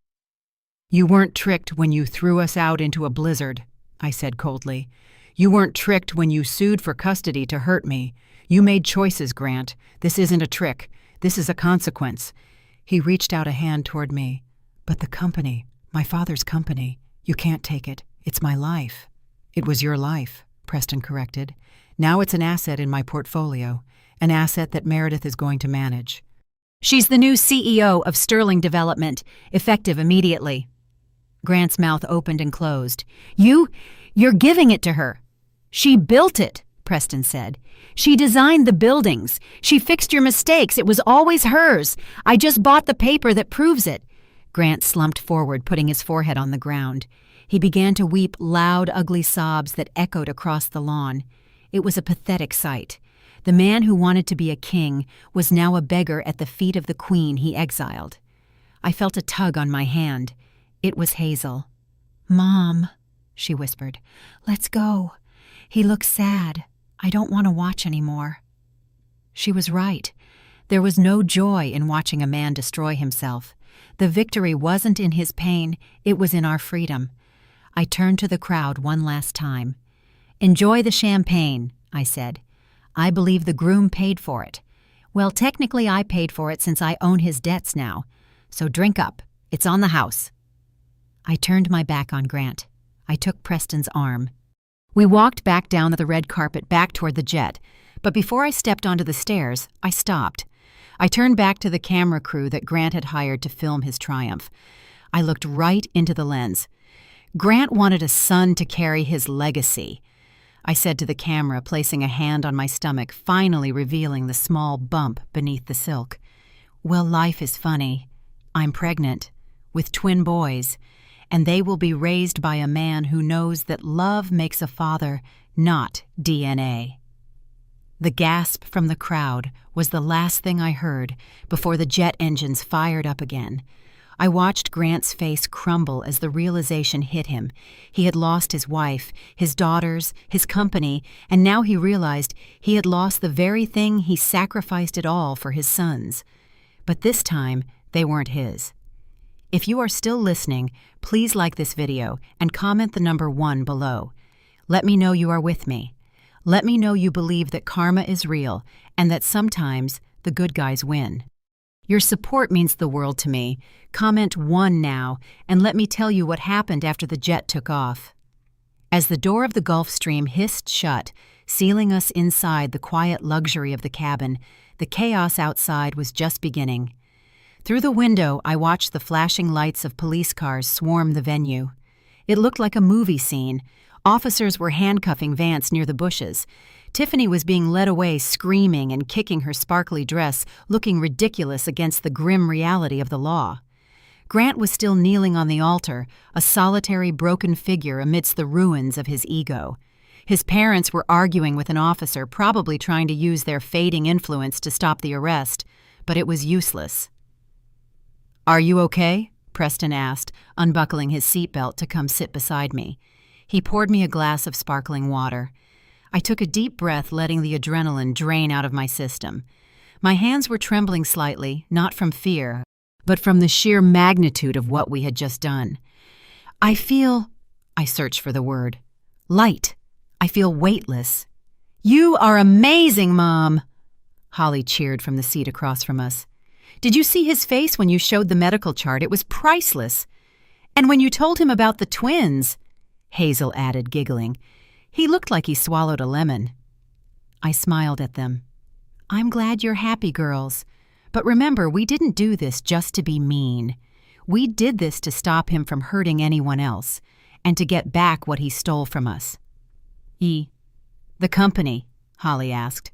"You weren't tricked when you threw us out into a blizzard," I said coldly. "You weren't tricked when you sued for custody to hurt me. You made choices, Grant. This isn't a trick. This is a consequence." He reached out a hand toward me. "But the company, my father's company, you can't take it. It's my life." "It was your life," Preston corrected. "Now it's an asset in my portfolio, an asset that Meredith is going to manage." "She's the new CEO of Sterling Development, effective immediately." Grant's mouth opened and closed. You're giving it to her." "She built it," Preston said. "She designed the buildings. She fixed your mistakes. It was always hers. I just bought the paper that proves it." Grant slumped forward, putting his forehead on the ground. He began to weep loud, ugly sobs that echoed across the lawn. It was a pathetic sight. The man who wanted to be a king was now a beggar at the feet of the queen he exiled. I felt a tug on my hand. It was Hazel. "Mom," she whispered, "let's go. He looks sad. I don't want to watch anymore." She was right. There was no joy in watching a man destroy himself. The victory wasn't in his pain, it was in our freedom. I turned to the crowd one last time. "Enjoy the champagne," I said. "I believe the groom paid for it. Well, technically I paid for it since I own his debts now. So drink up. It's on the house." I turned my back on Grant. I took Preston's arm. We walked back down the red carpet back toward the jet, but before I stepped onto the stairs, I stopped. I turned back to the camera crew that Grant had hired to film his triumph. I looked right into the lens. Grant wanted a son to carry his legacy. I said to the camera, placing a hand on my stomach, finally revealing the small bump beneath the silk. "Well, life is funny. I'm pregnant, with twin boys, and they will be raised by a man who knows that love makes a father, not DNA." The gasp from the crowd was the last thing I heard before the jet engines fired up again. I watched Grant's face crumble as the realization hit him. He had lost his wife, his daughters, his company, and now he realized he had lost the very thing he sacrificed it all for his sons. But this time, they weren't his. If you are still listening, please like this video and comment the number 1 below. Let me know you are with me. Let me know you believe that karma is real and that sometimes the good guys win. Your support means the world to me. Comment 1 now and let me tell you what happened after the jet took off. As the door of the Gulf Stream hissed shut, sealing us inside the quiet luxury of the cabin, the chaos outside was just beginning. Through the window, I watched the flashing lights of police cars swarm the venue. It looked like a movie scene. Officers were handcuffing Vance near the bushes. Tiffany was being led away screaming and kicking her sparkly dress, looking ridiculous against the grim reality of the law. Grant was still kneeling on the altar, a solitary broken figure amidst the ruins of his ego. His parents were arguing with an officer, probably trying to use their fading influence to stop the arrest, but it was useless. "Are you okay?" Preston asked, unbuckling his seatbelt to come sit beside me. He poured me a glass of sparkling water. I took a deep breath, letting the adrenaline drain out of my system. My hands were trembling slightly, not from fear, but from the sheer magnitude of what we had just done. I searched for the word. Light. I feel weightless. You are amazing, Mom! Holly cheered from the seat across from us. Did you see his face when you showed the medical chart? It was priceless. And when you told him about the twins, Hazel added, giggling. He looked like he swallowed a lemon. I smiled at them. I'm glad you're happy, girls. But remember, we didn't do this just to be mean. We did this to stop him from hurting anyone else, and to get back what he stole from us. The company, Holly asked.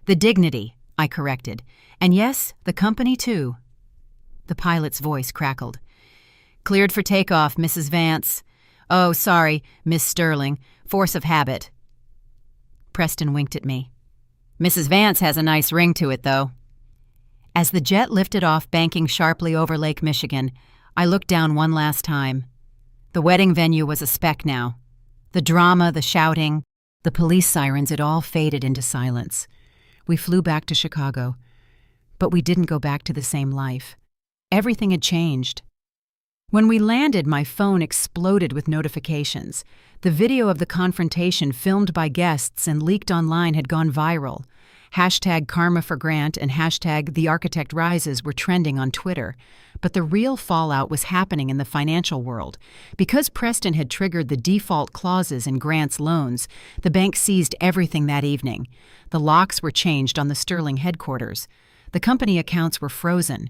The dignity, I corrected. And yes, the company too. The pilot's voice crackled. Cleared for takeoff, Mrs. Vance. Oh, sorry, Miss Sterling. Force of habit. Preston winked at me. Mrs. Vance has a nice ring to it, though. As the jet lifted off, banking sharply over Lake Michigan, I looked down one last time. The wedding venue was a speck now. The drama, the shouting, the police sirens, it all faded into silence. We flew back to Chicago. But we didn't go back to the same life. Everything had changed. When we landed, my phone exploded with notifications. The video of the confrontation filmed by guests and leaked online had gone viral. Hashtag Karma for Grant and hashtag The Architect Rises were trending on Twitter. But the real fallout was happening in the financial world. Because Preston had triggered the default clauses in Grant's loans, the bank seized everything that evening. The locks were changed on the Sterling headquarters. The company accounts were frozen.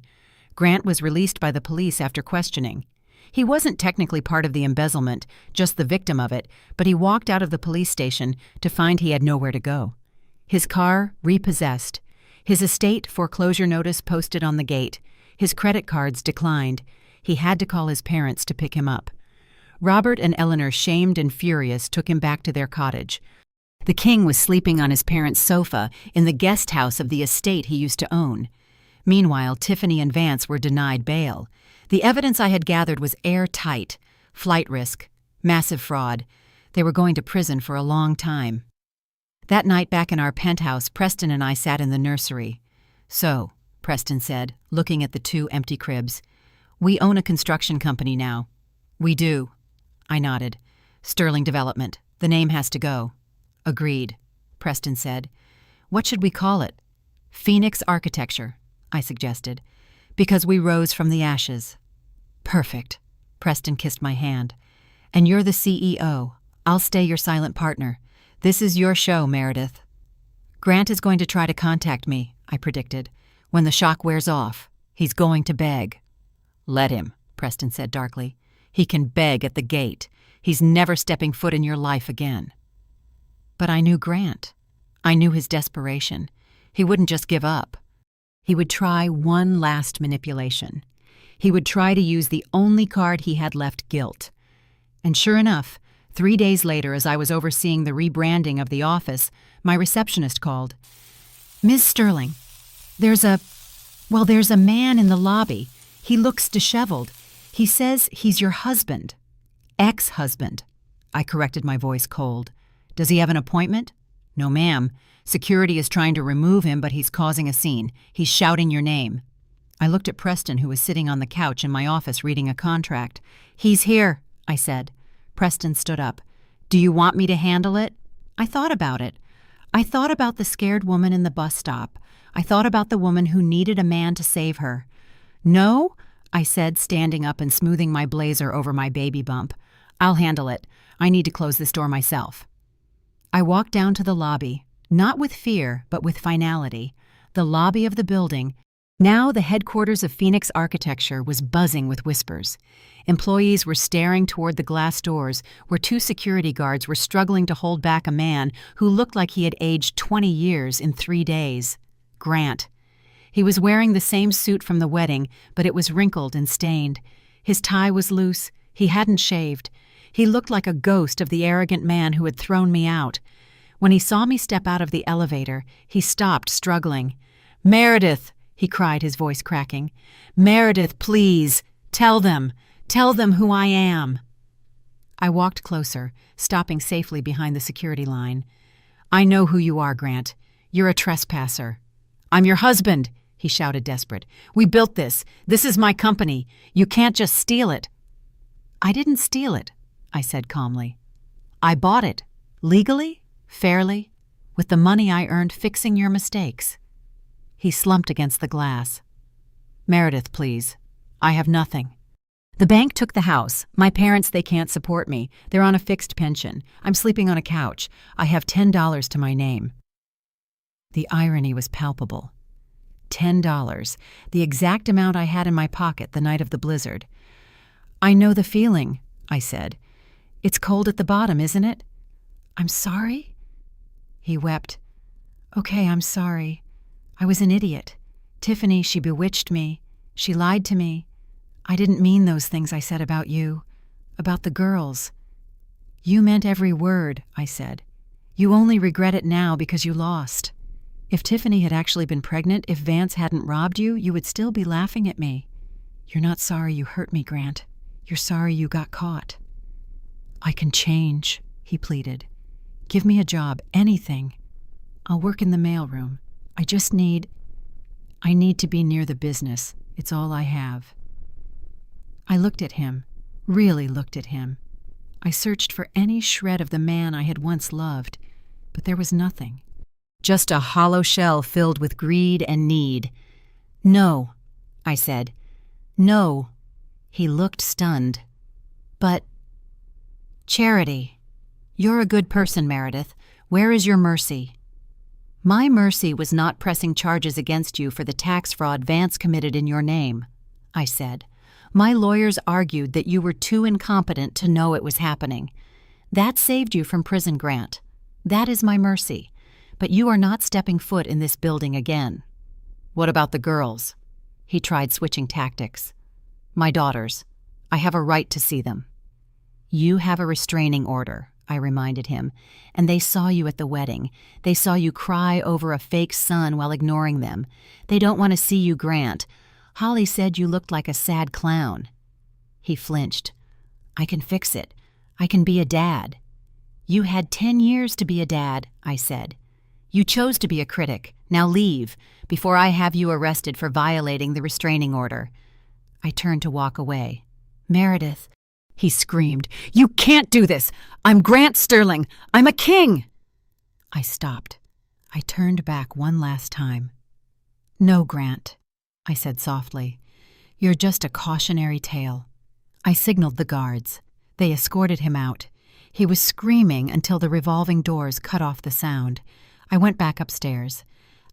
Grant was released by the police after questioning. He wasn't technically part of the embezzlement, just the victim of it, but he walked out of the police station to find he had nowhere to go. His car repossessed. His estate foreclosure notice posted on the gate. His credit cards declined. He had to call his parents to pick him up. Robert and Eleanor, shamed and furious, took him back to their cottage. The king was sleeping on his parents' sofa in the guest house of the estate he used to own. Meanwhile, Tiffany and Vance were denied bail. The evidence I had gathered was airtight. Flight risk, massive fraud. They were going to prison for a long time. That night back in our penthouse, Preston and I sat in the nursery. So, Preston said, looking at the two empty cribs, we own a construction company now. We do. I nodded. Sterling Development. The name has to go. Agreed, Preston said. What should we call it? Phoenix Architecture, I suggested, because we rose from the ashes. Perfect. Preston kissed my hand. And you're the CEO. I'll stay your silent partner. This is your show, Meredith. Grant is going to try to contact me, I predicted. When the shock wears off, he's going to beg. Let him, Preston said darkly. He can beg at the gate. He's never stepping foot in your life again. But I knew Grant. I knew his desperation. He wouldn't just give up. He would try one last manipulation. He would try to use the only card he had left, guilt. And sure enough, 3 days later, as I was overseeing the rebranding of the office, my receptionist called. Ms. Sterling, there's a man in the lobby. He looks disheveled. He says he's your husband. Ex-husband. I corrected my voice cold. Does he have an appointment? No, ma'am. Security is trying to remove him, but he's causing a scene. He's shouting your name. I looked at Preston, who was sitting on the couch in my office reading a contract. He's here, I said. Preston stood up. Do you want me to handle it? I thought about it. I thought about the scared woman in the bus stop. I thought about the woman who needed a man to save her. No, I said, standing up and smoothing my blazer over my baby bump. I'll handle it. I need to close this door myself. I walked down to the lobby, not with fear, but with finality. The lobby of the building, now the headquarters of Phoenix Architecture, was buzzing with whispers. Employees were staring toward the glass doors where 2 security guards were struggling to hold back a man who looked like he had aged 20 years in 3 days. Grant. He was wearing the same suit from the wedding, but it was wrinkled and stained. His tie was loose. He hadn't shaved. He looked like a ghost of the arrogant man who had thrown me out. When he saw me step out of the elevator, he stopped, struggling. Meredith, he cried, his voice cracking. Meredith, please, tell them who I am. I walked closer, stopping safely behind the security line. I know who you are, Grant. You're a trespasser. "I'm your husband," he shouted, desperate. "We built this. This is my company. You can't just steal it." "I didn't steal it," I said calmly. "I bought it, legally, fairly, with the money I earned fixing your mistakes." He slumped against the glass. "Meredith, please. I have nothing. The bank took the house. My parents, they can't support me. They're on a fixed pension. I'm sleeping on a couch. I have $10 to my name." The irony was palpable. $10, the exact amount I had in my pocket the night of the blizzard. "I know the feeling," I said. "It's cold at the bottom, isn't it?" "I'm sorry?" He wept. "Okay, I'm sorry. I was an idiot. Tiffany, she bewitched me. She lied to me. I didn't mean those things I said about you, about the girls." "You meant every word," I said. "You only regret it now because you lost. If Tiffany had actually been pregnant, if Vance hadn't robbed you, you would still be laughing at me. You're not sorry you hurt me, Grant. You're sorry you got caught." "I can change," he pleaded. "Give me a job, anything. I'll work in the mailroom. I need to be near the business. It's all I have." I looked at him, really looked at him. I searched for any shred of the man I had once loved, but there was nothing. Just a hollow shell filled with greed and need. "No," I said. "No." He looked stunned. "But—" "Charity. You're a good person, Meredith. Where is your mercy?" "My mercy was not pressing charges against you for the tax fraud Vance committed in your name," I said. "My lawyers argued that you were too incompetent to know it was happening. That saved you from prison, Grant. That is my mercy. But you are not stepping foot in this building again." "What about the girls?" He tried switching tactics. "My daughters. I have a right to see them." "You have a restraining order," I reminded him, "and they saw you at the wedding. They saw you cry over a fake son while ignoring them. They don't want to see you, Grant. Holly said you looked like a sad clown." He flinched. "I can fix it. I can be a dad." "You had 10 years to be a dad," I said. "You chose to be a critic. Now leave, before I have you arrested for violating the restraining order." I turned to walk away. "Meredith," he screamed, "you can't do this! I'm Grant Sterling! I'm a king!" I stopped. I turned back one last time. "No, Grant," I said softly. "You're just a cautionary tale." I signaled the guards. They escorted him out. He was screaming until the revolving doors cut off the sound. I went back upstairs.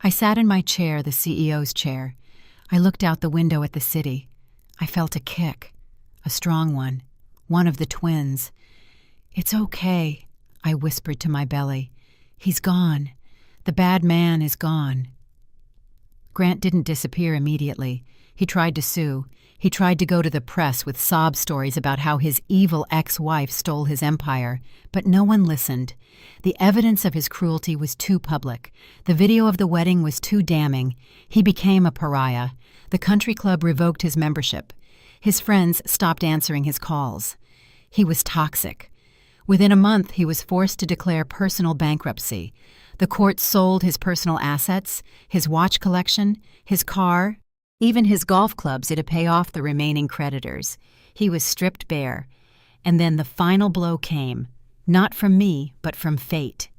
I sat in my chair, the CEO's chair. I looked out the window at the city. I felt a kick, a strong one of the twins. "It's okay," I whispered to my belly. "He's gone. The bad man is gone." Grant didn't disappear immediately. He tried to sue. He tried to go to the press with sob stories about how his evil ex-wife stole his empire, but no one listened. The evidence of his cruelty was too public. The video of the wedding was too damning. He became a pariah. The country club revoked his membership. His friends stopped answering his calls. He was toxic. Within a month, he was forced to declare personal bankruptcy. The court sold his personal assets, his watch collection, his car, even his golf clubs to pay off the remaining creditors. He was stripped bare. And then the final blow came, not from me, but from fate.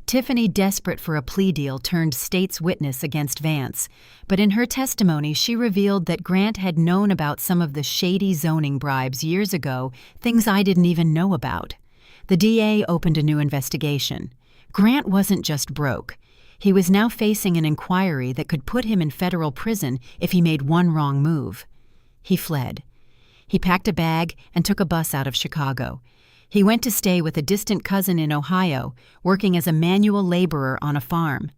Tiffany, desperate for a plea deal, turned state's witness against Vance, but in her testimony she revealed that Grant had known about some of the shady zoning bribes years ago, things I didn't even know about. The DA opened a new investigation. Grant wasn't just broke. He was now facing an inquiry that could put him in federal prison if he made one wrong move. He fled. He packed a bag and took a bus out of Chicago. He went to stay with a distant cousin in Ohio, working as a manual laborer on a farm.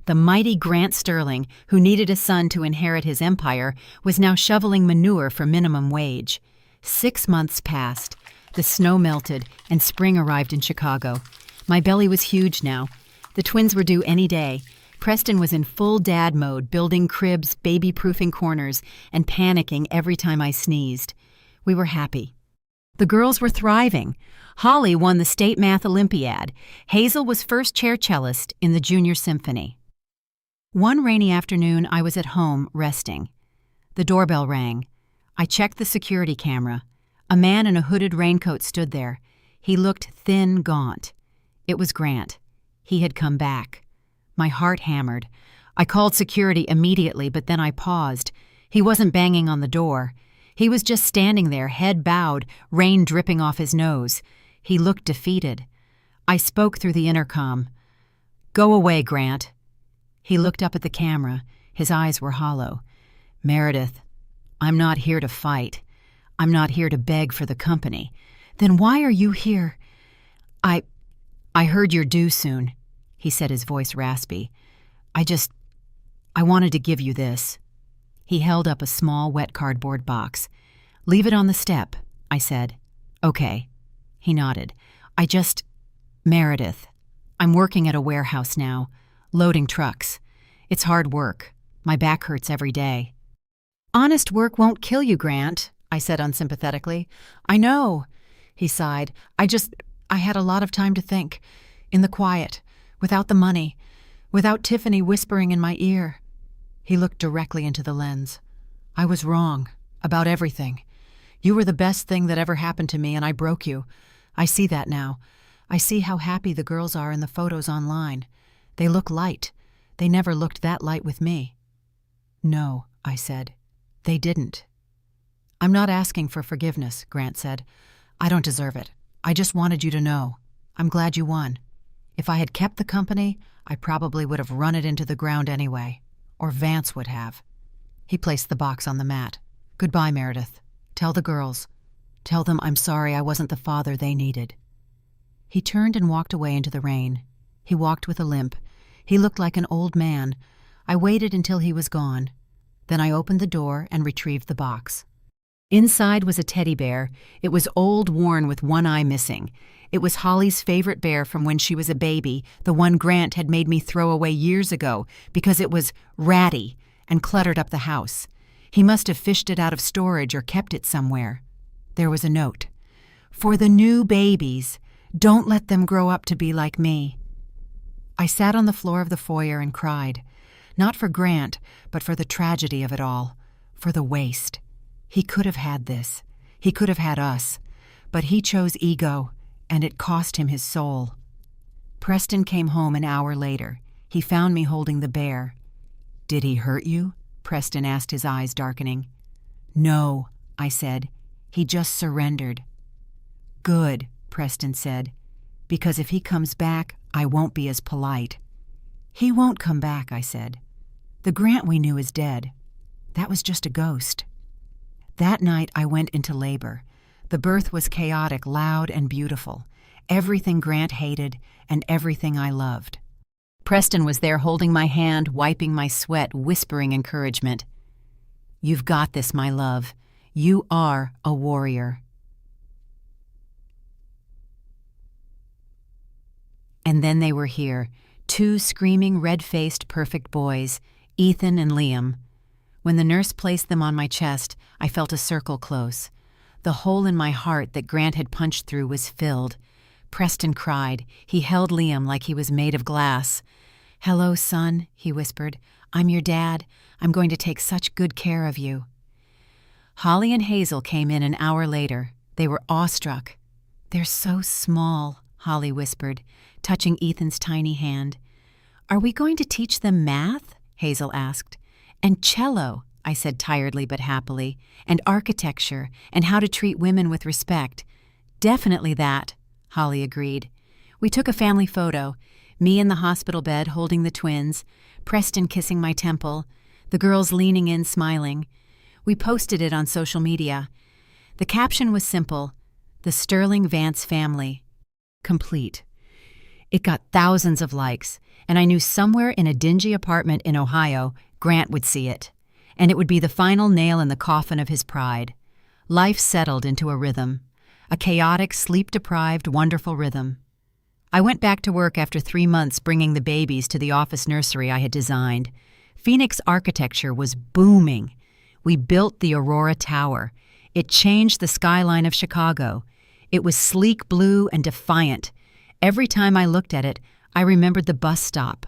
The mighty Grant Sterling, who needed a son to inherit his empire, was now shoveling manure for minimum wage. 6 months passed. The snow melted, and spring arrived in Chicago. My belly was huge now. The twins were due any day. Preston was in full dad mode, building cribs, baby-proofing corners, and panicking every time I sneezed. We were happy. The girls were thriving. Holly won the State Math Olympiad. Hazel was first chair cellist in the Junior Symphony. One rainy afternoon, I was at home, resting. The doorbell rang. I checked the security camera. A man in a hooded raincoat stood there. He looked thin, gaunt. It was Grant. He had come back. My heart hammered. I called security immediately, but then I paused. He wasn't banging on the door. He was just standing there, head bowed, rain dripping off his nose. He looked defeated. I spoke through the intercom. "Go away, Grant." He looked up at the camera. His eyes were hollow. "Meredith, I'm not here to fight. I'm not here to beg for the company." "Then why are you here?" I heard you're due soon," he said, his voice raspy. I wanted to give you this." He held up a small, wet cardboard box. "Leave it on the step," I said. "Okay." He nodded. Meredith, I'm working at a warehouse now, loading trucks. It's hard work. My back hurts every day." "Honest work won't kill you, Grant," I said unsympathetically. "I know," he sighed. I had a lot of time to think, in the quiet, without the money, without Tiffany whispering in my ear." He looked directly into the lens. "I was wrong, about everything. You were the best thing that ever happened to me, and I broke you. I see that now. I see how happy the girls are in the photos online. They look light. They never looked that light with me." "No," I said. "They didn't." "I'm not asking for forgiveness," Grant said. "I don't deserve it. I just wanted you to know. I'm glad you won. If I had kept the company, I probably would have run it into the ground anyway. Or Vance would have." He placed the box on the mat. "Goodbye, Meredith. Tell the girls. Tell them I'm sorry I wasn't the father they needed." He turned and walked away into the rain. He walked with a limp. He looked like an old man. I waited until he was gone. Then I opened the door and retrieved the box. Inside was a teddy bear. It was old, worn, with one eye missing. It was Holly's favorite bear from when she was a baby, the one Grant had made me throw away years ago because it was ratty and cluttered up the house. He must have fished it out of storage or kept it somewhere. There was a note. "For the new babies, don't let them grow up to be like me." I sat on the floor of the foyer and cried. Not for Grant, but for the tragedy of it all, for the waste. He could have had this. He could have had us. But he chose ego, and it cost him his soul. Preston came home an hour later. He found me holding the bear. "Did he hurt you?" Preston asked, his eyes darkening. "No," I said. "He just surrendered." "Good," Preston said, "because if he comes back, I won't be as polite." "He won't come back," I said. "The Grant we knew is dead. That was just a ghost." That night I went into labor. The birth was chaotic, loud, and beautiful. Everything Grant hated and everything I loved. Preston was there holding my hand, wiping my sweat, whispering encouragement. "You've got this, my love. You are a warrior." And then they were here, two screaming, red-faced, perfect boys, Ethan and Liam. When the nurse placed them on my chest, I felt a circle close. The hole in my heart that Grant had punched through was filled. Preston cried. He held Liam like he was made of glass. "Hello, son," he whispered. "I'm your dad. I'm going to take such good care of you." Holly and Hazel came in an hour later. They were awestruck. "They're so small," Holly whispered, touching Ethan's tiny hand. "Are we going to teach them math?" Hazel asked. "And cello," I said tiredly but happily, "and architecture, and how to treat women with respect." "Definitely that," Holly agreed. We took a family photo, me in the hospital bed holding the twins, Preston kissing my temple, the girls leaning in smiling. We posted it on social media. The caption was simple, "The Sterling Vance family. Complete." It got thousands of likes, and I knew somewhere in a dingy apartment in Ohio, Grant would see it, and it would be the final nail in the coffin of his pride. Life settled into a rhythm, a chaotic, sleep-deprived, wonderful rhythm. I went back to work after 3 months bringing the babies to the office nursery I had designed. Phoenix architecture was booming. We built the Aurora Tower. It changed the skyline of Chicago. It was sleek blue and defiant. Every time I looked at it, I remembered the bus stop.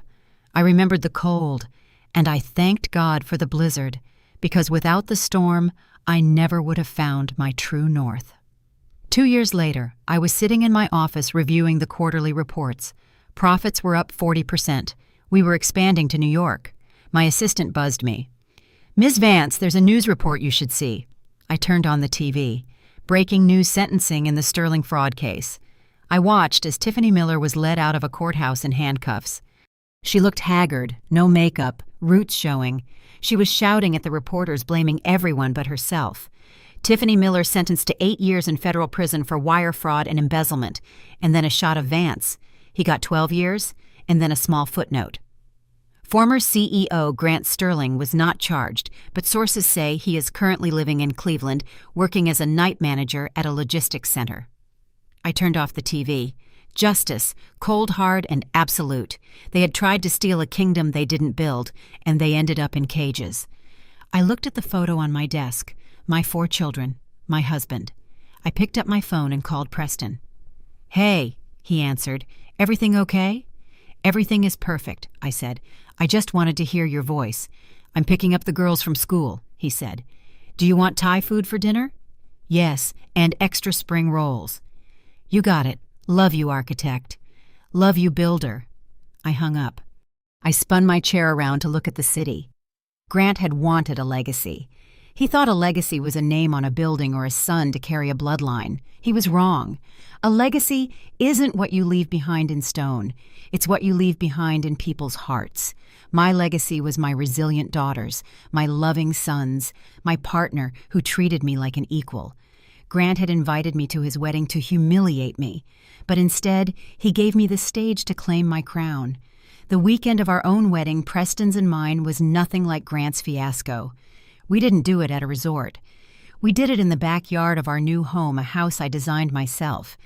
I remembered the cold, And I thanked God for the blizzard, because without the storm, I never would have found my true north. 2 years later, I was sitting in my office reviewing the quarterly reports. Profits were up 40%. We were expanding to New York. My assistant buzzed me. "Ms. Vance, there's a news report you should see." I turned on the TV. Breaking news sentencing in the Sterling fraud case. I watched as Tiffany Miller was led out of a courthouse in handcuffs. She looked haggard, no makeup, roots showing. She was shouting at the reporters, blaming everyone but herself. Tiffany Miller sentenced to 8 years in federal prison for wire fraud and embezzlement, and then a shot of Vance. He got 12 years, and then a small footnote. Former CEO Grant Sterling was not charged, but sources say he is currently living in Cleveland, working as a night manager at a logistics center. I turned off the TV. Justice, cold hard and absolute. They had tried to steal a kingdom they didn't build, and they ended up in cages. I looked at the photo on my desk, my 4 children, my husband. I picked up my phone and called Preston. "Hey," he answered, "everything okay?" "Everything is perfect," I said. "I just wanted to hear your voice." "I'm picking up the girls from school," he said. "Do you want Thai food for dinner?" "Yes, and extra spring rolls." "You got it. Love you, architect." "Love you, builder." I hung up. I spun my chair around to look at the city. Grant had wanted a legacy. He thought a legacy was a name on a building or a son to carry a bloodline. He was wrong. A legacy isn't what you leave behind in stone. It's what you leave behind in people's hearts. My legacy was my resilient daughters, my loving sons, my partner who treated me like an equal. Grant had invited me to his wedding to humiliate me, but instead he gave me the stage to claim my crown. The weekend of our own wedding, Preston's and mine, was nothing like Grant's fiasco. We didn't do it at a resort. We did it in the backyard of our new home, a house I designed myself.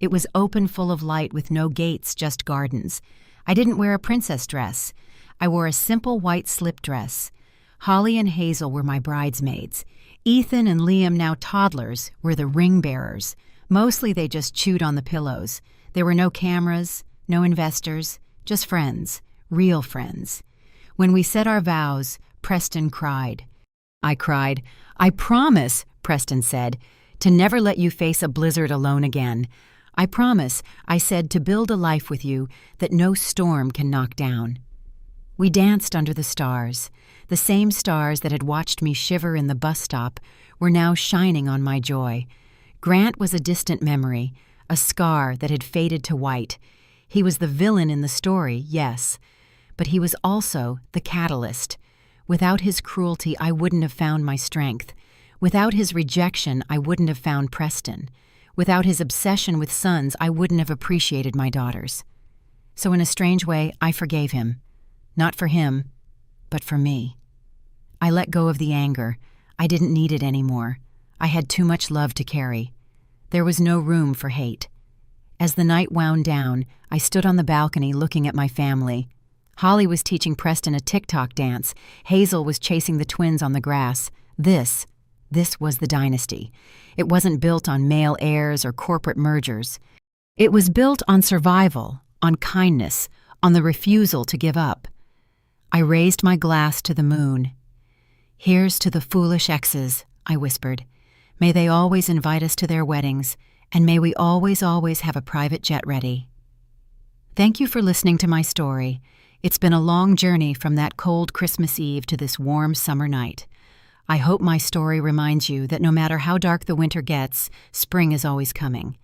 It was open, full of light, with no gates, just gardens. I didn't wear a princess dress. I wore a simple white slip dress. Holly and Hazel were my bridesmaids. Ethan and Liam, now toddlers, were the ring bearers. Mostly they just chewed on the pillows. There were no cameras, no investors, just friends, real friends. When we said our vows, Preston cried. I cried. "I promise," Preston said, "to never let you face a blizzard alone again. I promise," I said, "to build a life with you that no storm can knock down." We danced under the stars. The same stars that had watched me shiver in the bus stop were now shining on my joy. Grant was a distant memory, a scar that had faded to white. He was the villain in the story, yes, but he was also the catalyst. Without his cruelty, I wouldn't have found my strength. Without his rejection, I wouldn't have found Preston. Without his obsession with sons, I wouldn't have appreciated my daughters. So in a strange way, I forgave him. Not for him, but for me. I let go of the anger. I didn't need it anymore. I had too much love to carry. There was no room for hate. As the night wound down, I stood on the balcony looking at my family. Holly was teaching Preston a TikTok dance. Hazel was chasing the twins on the grass. This was the dynasty. It wasn't built on male heirs or corporate mergers. It was built on survival, on kindness, on the refusal to give up. I raised my glass to the moon. "Here's to the foolish exes," I whispered. "May they always invite us to their weddings, and may we always, always have a private jet ready." Thank you for listening to my story. It's been a long journey from that cold Christmas Eve to this warm summer night. I hope my story reminds you that no matter how dark the winter gets, spring is always coming.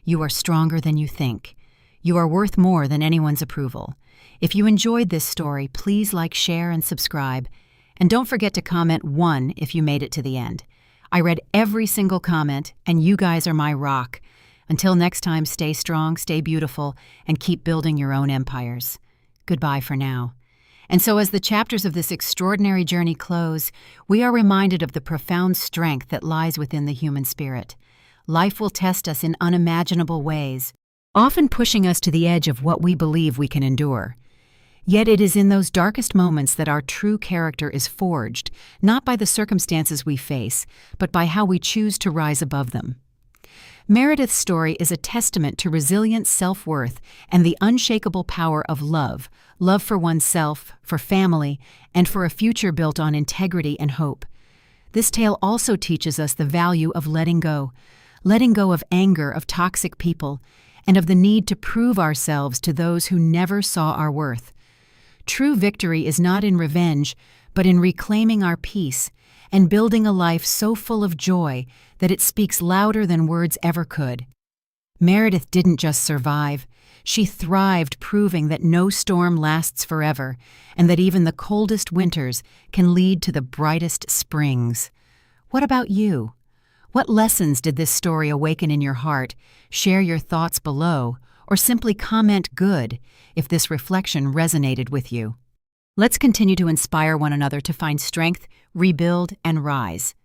You are stronger than you think. You are worth more than anyone's approval. If you enjoyed this story, please like, share, and subscribe. And don't forget to comment 1 if you made it to the end. I read every single comment, and you guys are my rock. Until next time, stay strong, stay beautiful, and keep building your own empires. Goodbye for now. And so as the chapters of this extraordinary journey close, we are reminded of the profound strength that lies within the human spirit. Life will test us in unimaginable ways, often pushing us to the edge of what we believe we can endure. Yet it is in those darkest moments that our true character is forged, not by the circumstances we face, but by how we choose to rise above them. Meredith's story is a testament to resilient self-worth and the unshakable power of love, love for oneself, for family, and for a future built on integrity and hope. This tale also teaches us the value of letting go of anger of toxic people, and of the need to prove ourselves to those who never saw our worth. True victory is not in revenge, but in reclaiming our peace and building a life so full of joy that it speaks louder than words ever could. Meredith didn't just survive, she thrived, proving that no storm lasts forever and that even the coldest winters can lead to the brightest springs. What about you? What lessons did this story awaken in your heart? Share your thoughts below, or simply comment "good" if this reflection resonated with you. Let's continue to inspire one another to find strength, rebuild, and rise.